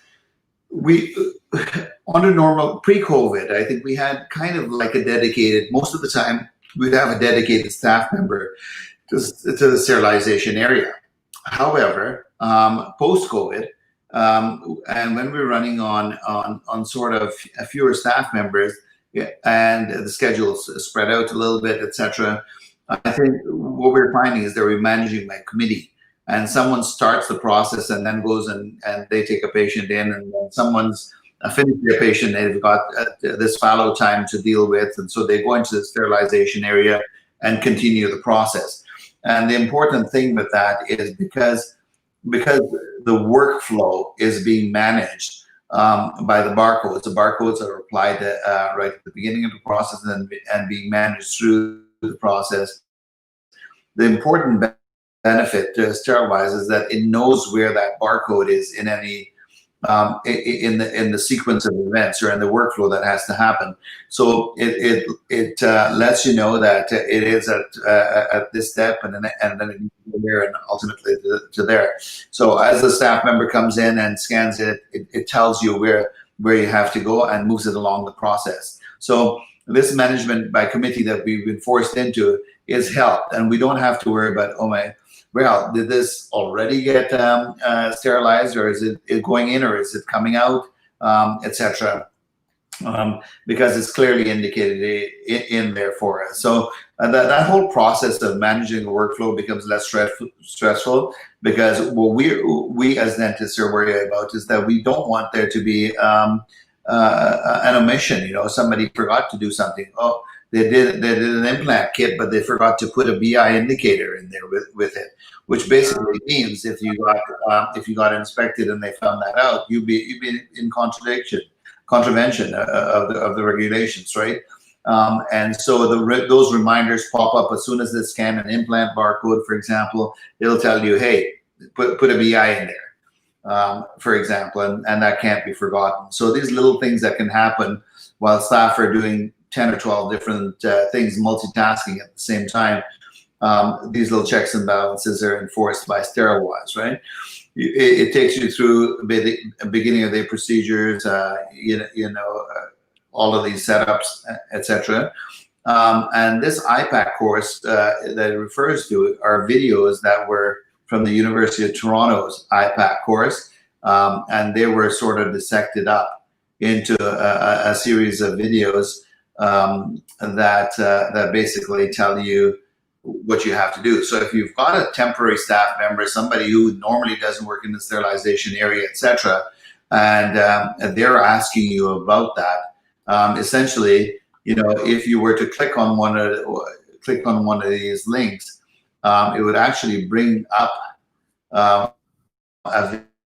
under normal pre-COVID, I think we had kind of like a dedicated, most of the time, we'd have a dedicated staff member to the sterilization area. However, post-COVID, and when we're running on sort of fewer staff members, and the schedules spread out a little bit, etc., I think what we're finding is that we're managing by committee, and someone starts the process and then goes and they take a patient in, and then someone's finished their patient, they've got this fallow time to deal with, and so they go into the sterilization area and continue the process. And the important thing with that is because the workflow is being managed by the barcodes. The barcodes are applied right at the beginning of the process and being managed through the process. The important benefit to SterilWize is that it knows where that barcode is in any in the sequence of events or in the workflow that has to happen. So it lets you know that it is at this step, and then it needs to go there, and ultimately to there. So as the staff member comes in and scans it, it tells you where you have to go and moves it along the process. So this management by committee that we've been forced into is helped, and we don't have to worry about, oh my, well, did this already get sterilized, or is it going in, or is it coming out, etc. Because it's clearly indicated in there for us. So that whole process of managing the workflow becomes less stressful, because what we as dentists are worried about is that we don't want there to be an omission. You know, somebody forgot to do something. Oh, they did an implant kit, but they forgot to put a BI indicator in there with it, which basically means if you got inspected and they found that out, you'd be in contravention of the regulations, right? And so those reminders pop up as soon as they scan an implant barcode, for example. It'll tell you, hey, put a BI in there, for example, and that can't be forgotten. So these little things that can happen while staff are doing 10 or 12 different things, multitasking at the same time, these little checks and balances are enforced by SterilWize, right? It takes you through the beginning of the procedures, all of these setups, etc. And this IPAC course that it refers to are videos that were from the University of Toronto's IPAC course, and they were sort of dissected up into a series of videos that basically tell you what you have to do. So if you've got a temporary staff member, somebody who normally doesn't work in the sterilization area, etc., and they're asking you about that, essentially, you know, if you were to click on one of these links, it would actually bring up a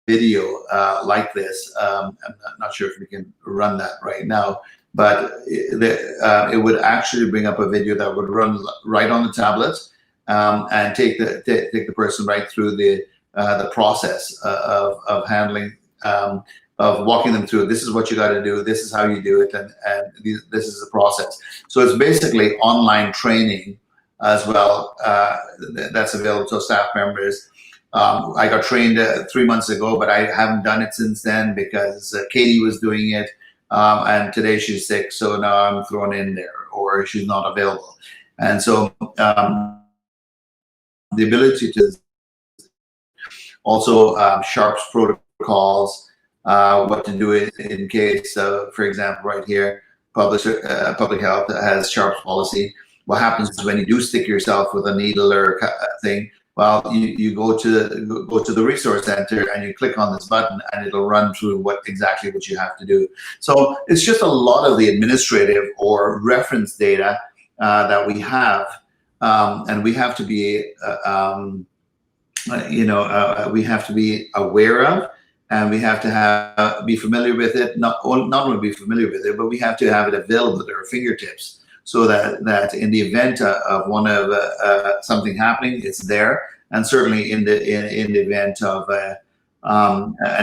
video like this. I'm not sure if we can run that right now, but it would actually bring up a video that would run right on the tablet and take the person right through the process of handling, of walking them through. This is what you got to do. This is how you do it, and this is the process. So it's basically online training as well that's available to staff members. I got trained 3 months ago, but I haven't done it since then because Katie was doing it. And today she's sick, so now I'm thrown in there, or she's not available. And so the ability to also Sharp's protocols, what to do in case, for example, right here, public health has Sharp's policy. What happens when you do stick yourself with a needle or a thing? Well, you go to the resource center and you click on this button, and it'll run through exactly what you have to do. So it's just a lot of the administrative or reference data that we have, and we have to be, we have to be aware of, and we have to be familiar with it. Not only be familiar with it, but we have to have it available at our fingertips, so that in the event of one of something happening, it's there. And certainly in the event of an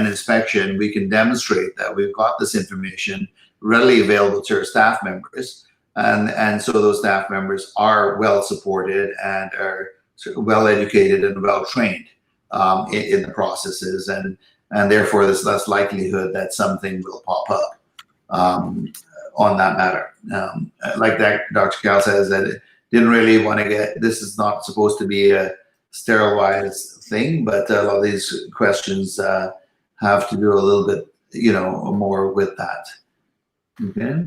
inspection, we can demonstrate that we've got this information readily available to our staff members, and so those staff members are well supported and are well educated and well trained in the processes, and therefore there's less likelihood that something will pop up. on that matter. Like that, Dr. Carroll says that it didn't really want to get, this is not supposed to be a SterilWize thing, but a lot of these questions have to do a little bit, more with that. Okay.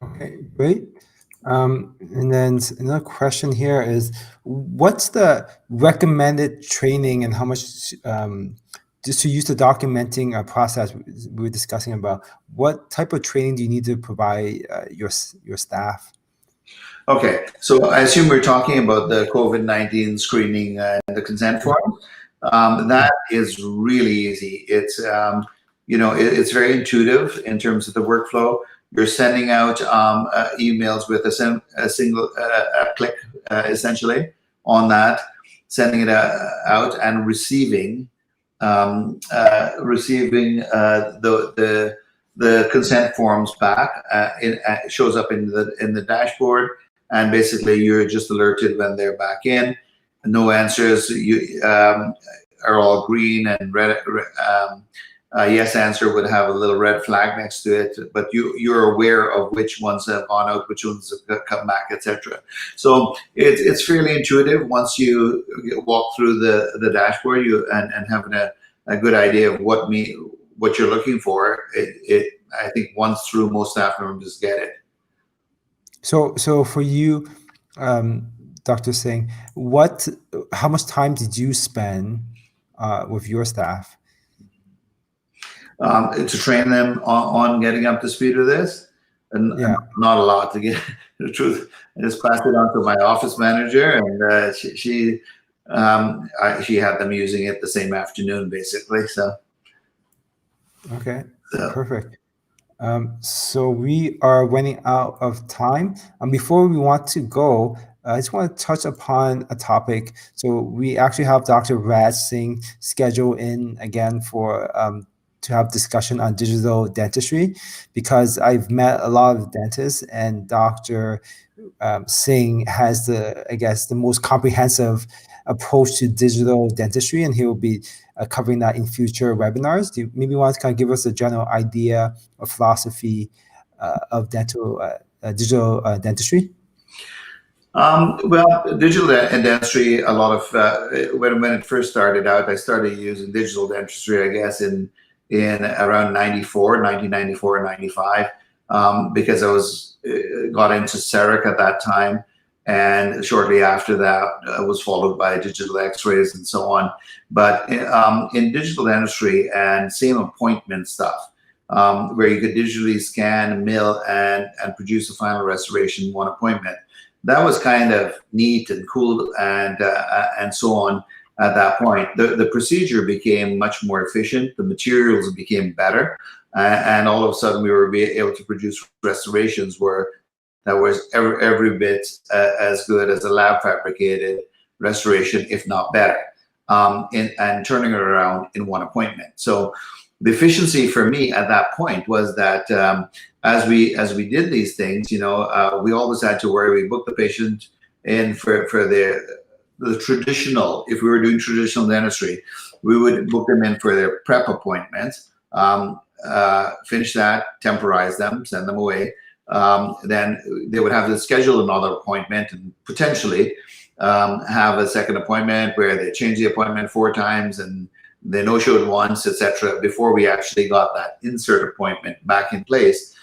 Okay, great. And then another question here is, what's the recommended training and how much, just to use the documenting process we were discussing about, what type of training do you need to provide your staff?
Okay, so I assume we're talking about the COVID-19 screening and the consent form. That is really easy. It's, it's very intuitive in terms of the workflow. You're sending out emails with a single click, essentially, on that, sending it out and receiving the consent forms back. It shows up in the dashboard, and basically you're just alerted when they're back in. No answers are all green, and red. Yes answer would have a little red flag next to it, but you're aware of which ones have gone out, which ones have come back, etc. So it's fairly intuitive once you walk through the dashboard and having a good idea of what you're looking for. I think once through, most staff members get it.
So for you, Dr. Singh, how much time did you spend with your staff?
To train them on getting up to speed with this, and not a lot, to get the truth. I just passed it on to my office manager, and she had them using it the same afternoon, basically. So
okay, perfect. So we are running out of time. Before we want to go, I just want to touch upon a topic. So we actually have Dr. Raj Singh scheduled in again for to have discussion on digital dentistry, because I've met a lot of dentists, and Dr. Singh has the most comprehensive approach to digital dentistry, and he will be covering that in future webinars. Do you maybe want to kind of give us a general idea or philosophy of digital dentistry?
Well, digital dentistry, a lot of when it first started out, I started using digital dentistry, I guess, in around 1994, 95, because I got into CEREC at that time, and shortly after that was followed by digital x-rays and so on. But in digital dentistry and same appointment stuff, where you could digitally scan, mill, and produce a final restoration in one appointment, that was kind of neat and cool and so on. At that point, the procedure became much more efficient, the materials became better, and all of a sudden we were able to produce restorations that was every bit as good as a lab fabricated restoration, if not better, and turning it around in one appointment. So the efficiency for me at that point was that as we did these things, we always had to worry. We booked the patient in for the traditional, if we were doing traditional dentistry, we would book them in for their prep appointment, finish that, temporize them, send them away. Then they would have to schedule another appointment and potentially have a second appointment where they change the appointment 4 times and they no-showed once, etc., before we actually got that insert appointment back in place.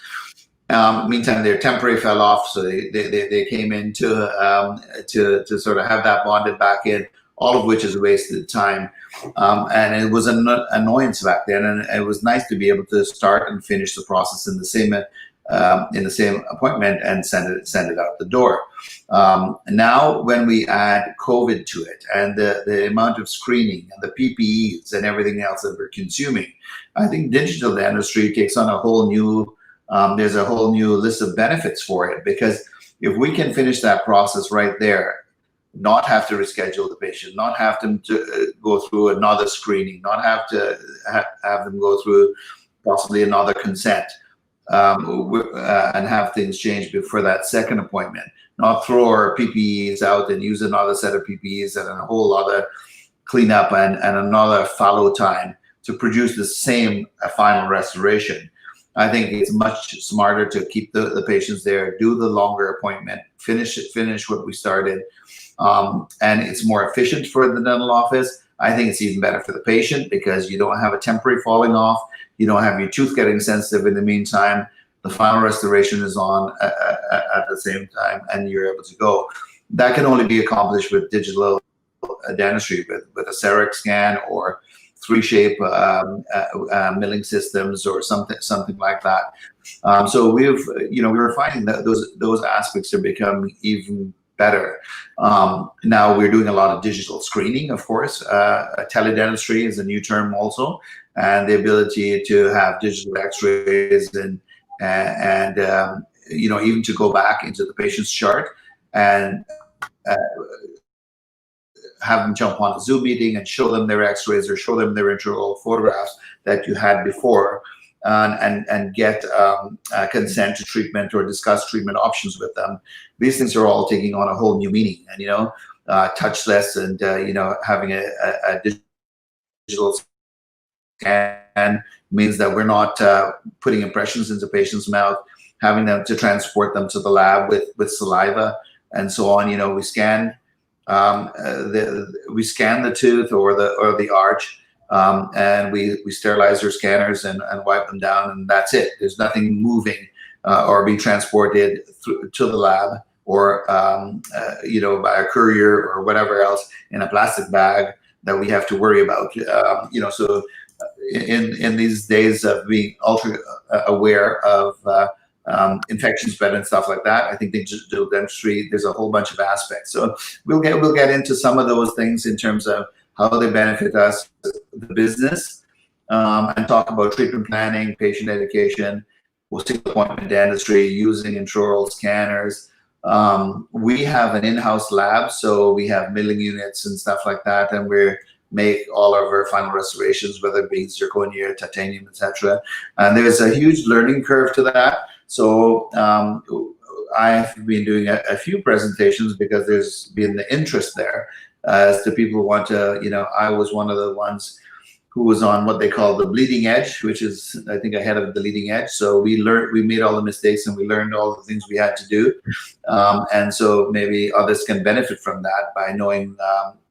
Meantime, their temporary fell off, so they came in to sort of have that bonded back in, all of which is wasted time. And it was an annoyance back then, and it was nice to be able to start and finish the process in the same appointment and send it out the door. Now, when we add COVID to it, and the amount of screening and the PPEs and everything else that we're consuming, I think digital dentistry takes on a whole new. There's a whole new list of benefits for it, because if we can finish that process right there, not have to reschedule the patient, not have them to go through another screening, not have to have them go through possibly another consent, and have things change before that second appointment, not throw our PPEs out and use another set of PPEs and a whole other cleanup and another follow time to produce the same final restoration. I think it's much smarter to keep the patients there, do the longer appointment, finish what we started, and it's more efficient for the dental office. I think it's even better for the patient because you don't have a temporary falling off, you don't have your tooth getting sensitive in the meantime. The final restoration is on at the same time, and you're able to go. That can only be accomplished with digital dentistry, with a CEREC scan or 3-shape milling systems or something like that. So we're finding that those aspects are becoming even better. Now we're doing a lot of digital screening, of course. Teledentistry is a new term also, and the ability to have digital X-rays and even to go back into the patient's chart and have them jump on a Zoom meeting and show them their X-rays or show them their intraoral photographs that you had before, and get consent to treatment or discuss treatment options with them. These things are all taking on a whole new meaning, and touchless and having a digital scan means that we're not putting impressions into patients' mouth, having them to transport them to the lab with saliva and so on. We scan the tooth or the arch, and we sterilize their scanners and wipe them down, and that's it. There's nothing moving or being transported to the lab or by a courier or whatever else in a plastic bag that we have to worry about. So in these days of being ultra aware of infection spread and stuff like that, I think digital dentistry, there's a whole bunch of aspects. So we'll get into some of those things in terms of how they benefit us, the business, and talk about treatment planning, patient education. We'll see appointment dentistry using intraoral scanners. We have an in-house lab, so we have milling units and stuff like that, and we make all of our final restorations, whether it be zirconia, titanium, etc. And there's a huge learning curve to that. So I've been doing a few presentations because there's been the interest there as to people who want to, I was one of the ones who was on what they call the bleeding edge, which is, I think, ahead of the leading edge. So we made all the mistakes and we learned all the things we had to do. And so maybe others can benefit from that by knowing,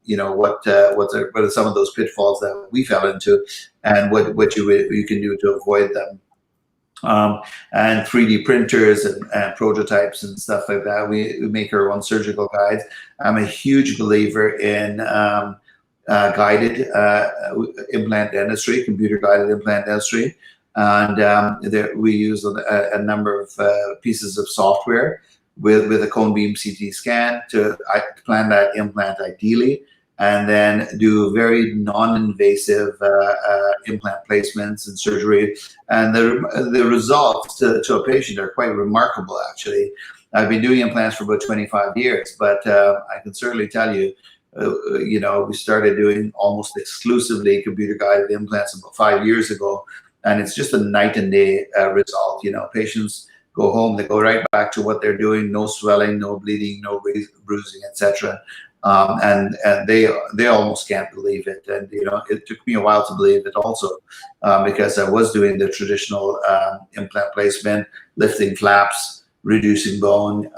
what are some of those pitfalls that we fell into and what you can do to avoid them. And 3D printers and prototypes and stuff like that. We make our own surgical guides. I'm a huge believer in guided implant dentistry, computer-guided implant dentistry. And we use a number of pieces of software with a cone beam CT scan to plan that implant ideally, and then do very non-invasive implant placements and surgery. And the results to a patient are quite remarkable, actually. I've been doing implants for about 25 years, but I can certainly tell you, we started doing almost exclusively computer-guided implants about 5 years ago, and it's just a night and day result. Patients go home, they go right back to what they're doing, no swelling, no bleeding, no bruising, etc. And they almost can't believe it. And it took me a while to believe it also, because I was doing the traditional implant placement, lifting flaps, reducing bone,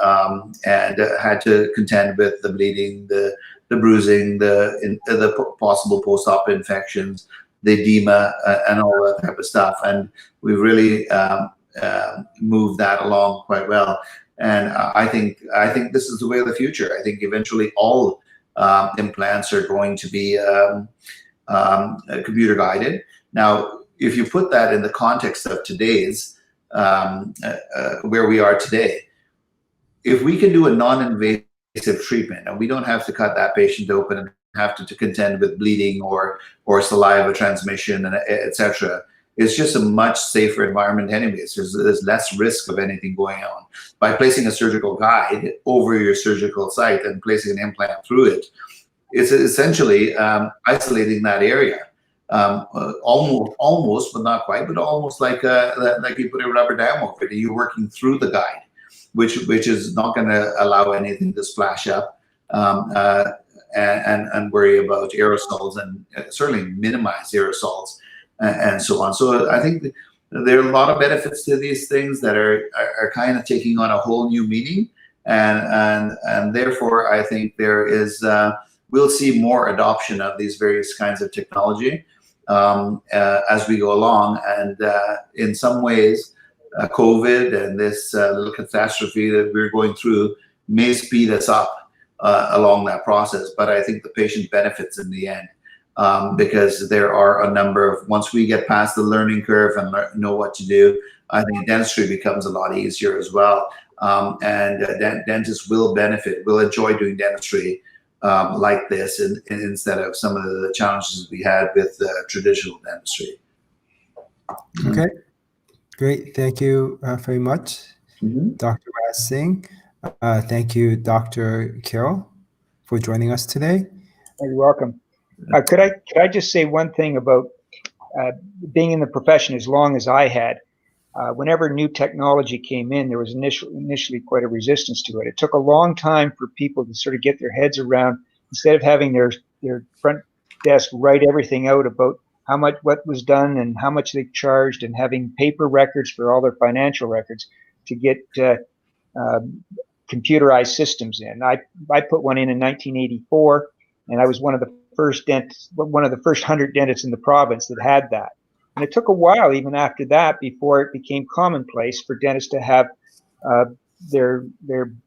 and had to contend with the bleeding, the bruising, the possible post-op infections, the edema, and all that type of stuff. And we really moved that along quite well. And I think this is the way of the future. I think eventually all implants are going to be computer guided. Now, if you put that in the context of today's, where we are today, if we can do a non-invasive treatment and we don't have to cut that patient open and have to contend with bleeding or saliva transmission and etc. It's just a much safer environment anyways. There's less risk of anything going on. By placing a surgical guide over your surgical site and placing an implant through it, it's essentially isolating that area. Almost, but not quite, but almost like you put a rubber dam over it. You're working through the guide, which is not going to allow anything to splash up and worry about aerosols, and certainly minimize aerosols and so on. So I think there are a lot of benefits to these things that are kind of taking on a whole new meaning, and therefore I think there is we'll see more adoption of these various kinds of technology as we go along, and in some ways COVID and this little catastrophe that we're going through may speed us up along that process, but I think the patient benefits in the end. Because there are a number of, once we get past the learning curve and know what to do, I think dentistry becomes a lot easier as well. And dentists will benefit, will enjoy doing dentistry like this instead of some of the challenges we had with traditional dentistry.
Okay, great. Thank you very much,
Mm-hmm.
Dr. Singh. Thank you, Dr. Carroll, for joining us today.
You're welcome. Could I just say one thing about being in the profession as long as I had? Whenever new technology came in, there was initially quite a resistance to it. It took a long time for people to sort of get their heads around, instead of having their front desk write everything out about what was done and how much they charged, and having paper records for all their financial records, to get computerized systems in. I put one in 1984, and I was one of the first 100 dentists in the province that had that. And it took a while, even after that, before it became commonplace for dentists to have their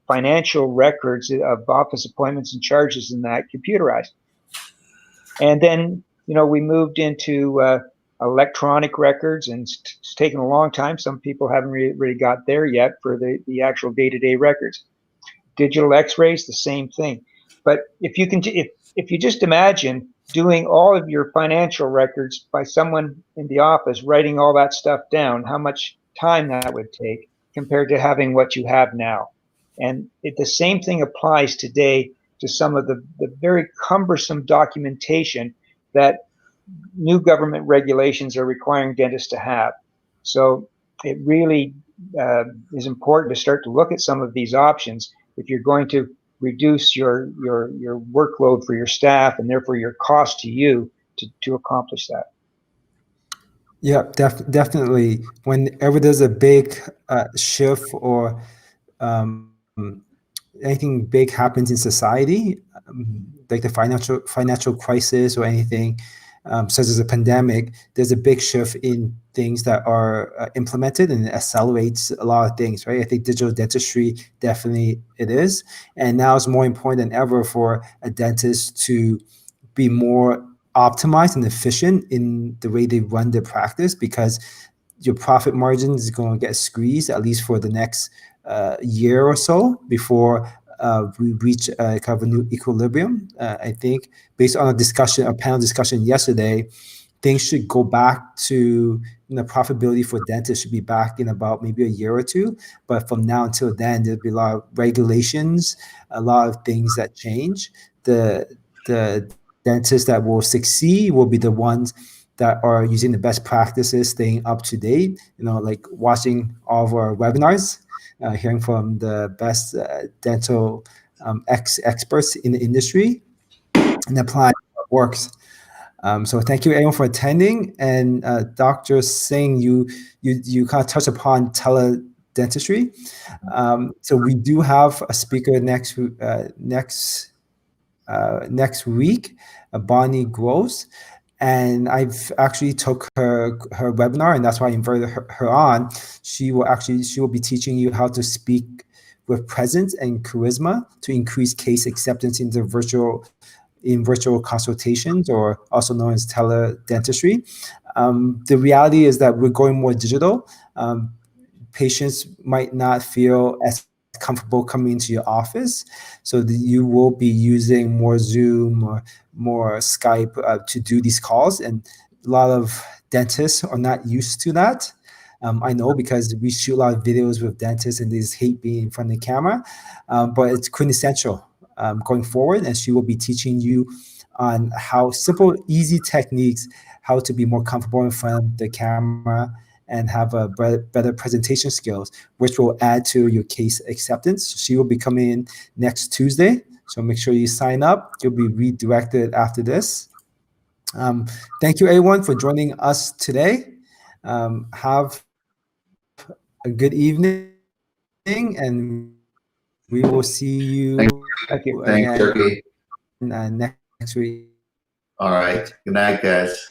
financial records of office appointments and charges and that computerized. And then, we moved into electronic records, and it's taken a long time. Some people haven't really got there yet for the actual day-to-day records. Digital x-rays, the same thing. But if you just imagine doing all of your financial records by someone in the office, writing all that stuff down, how much time that would take compared to having what you have now. And the same thing applies today to some of the very cumbersome documentation that new government regulations are requiring dentists to have. So it really is important to start to look at some of these options if you're going to reduce your workload for your staff, and therefore your cost to you to accomplish that.
Yeah, definitely. Whenever there's a big shift or anything big happens in society, like the financial crisis or anything such as a pandemic, there's a big shift in things that are implemented, and it accelerates a lot of things, right? I think digital dentistry, definitely it is. And now it's more important than ever for a dentist to be more optimized and efficient in the way they run their practice, because your profit margin is going to get squeezed, at least for the next year or so, before we reach kind of a new equilibrium. I think based on a panel discussion yesterday, things should go back to, profitability for dentists should be back in about maybe a year or two. But from now until then, there'll be a lot of regulations, a lot of things that change. The dentists that will succeed will be the ones that are using the best practices, staying up to date, like watching all of our webinars, hearing from the best dental experts in the industry, and applying what works. So thank you everyone for attending. And Dr. Singh, you kind of touched upon teledentistry. So we do have a speaker next week, Bonnie Gross. And I've actually took her webinar, and that's why I invited her on. She will be teaching you how to speak with presence and charisma to increase case acceptance in virtual consultations, or also known as teledentistry. The reality is that we're going more digital. Patients might not feel as comfortable coming into your office, so that you will be using more Zoom or more Skype to do these calls, and a lot of dentists are not used to that. I know, because we shoot a lot of videos with dentists and they just hate being in front of the camera, but it's quintessential going forward, and she will be teaching you on how simple, easy techniques, how to be more comfortable in front of the camera and have a better presentation skills, which will add to your case acceptance. She will be coming in next Tuesday, so make sure you sign up. You'll be redirected after this. Thank you everyone for joining us today. Have a good evening, and we will see you
Thank you.
Thanks,
again
Turkey.
next week.
All right. Good night, guys.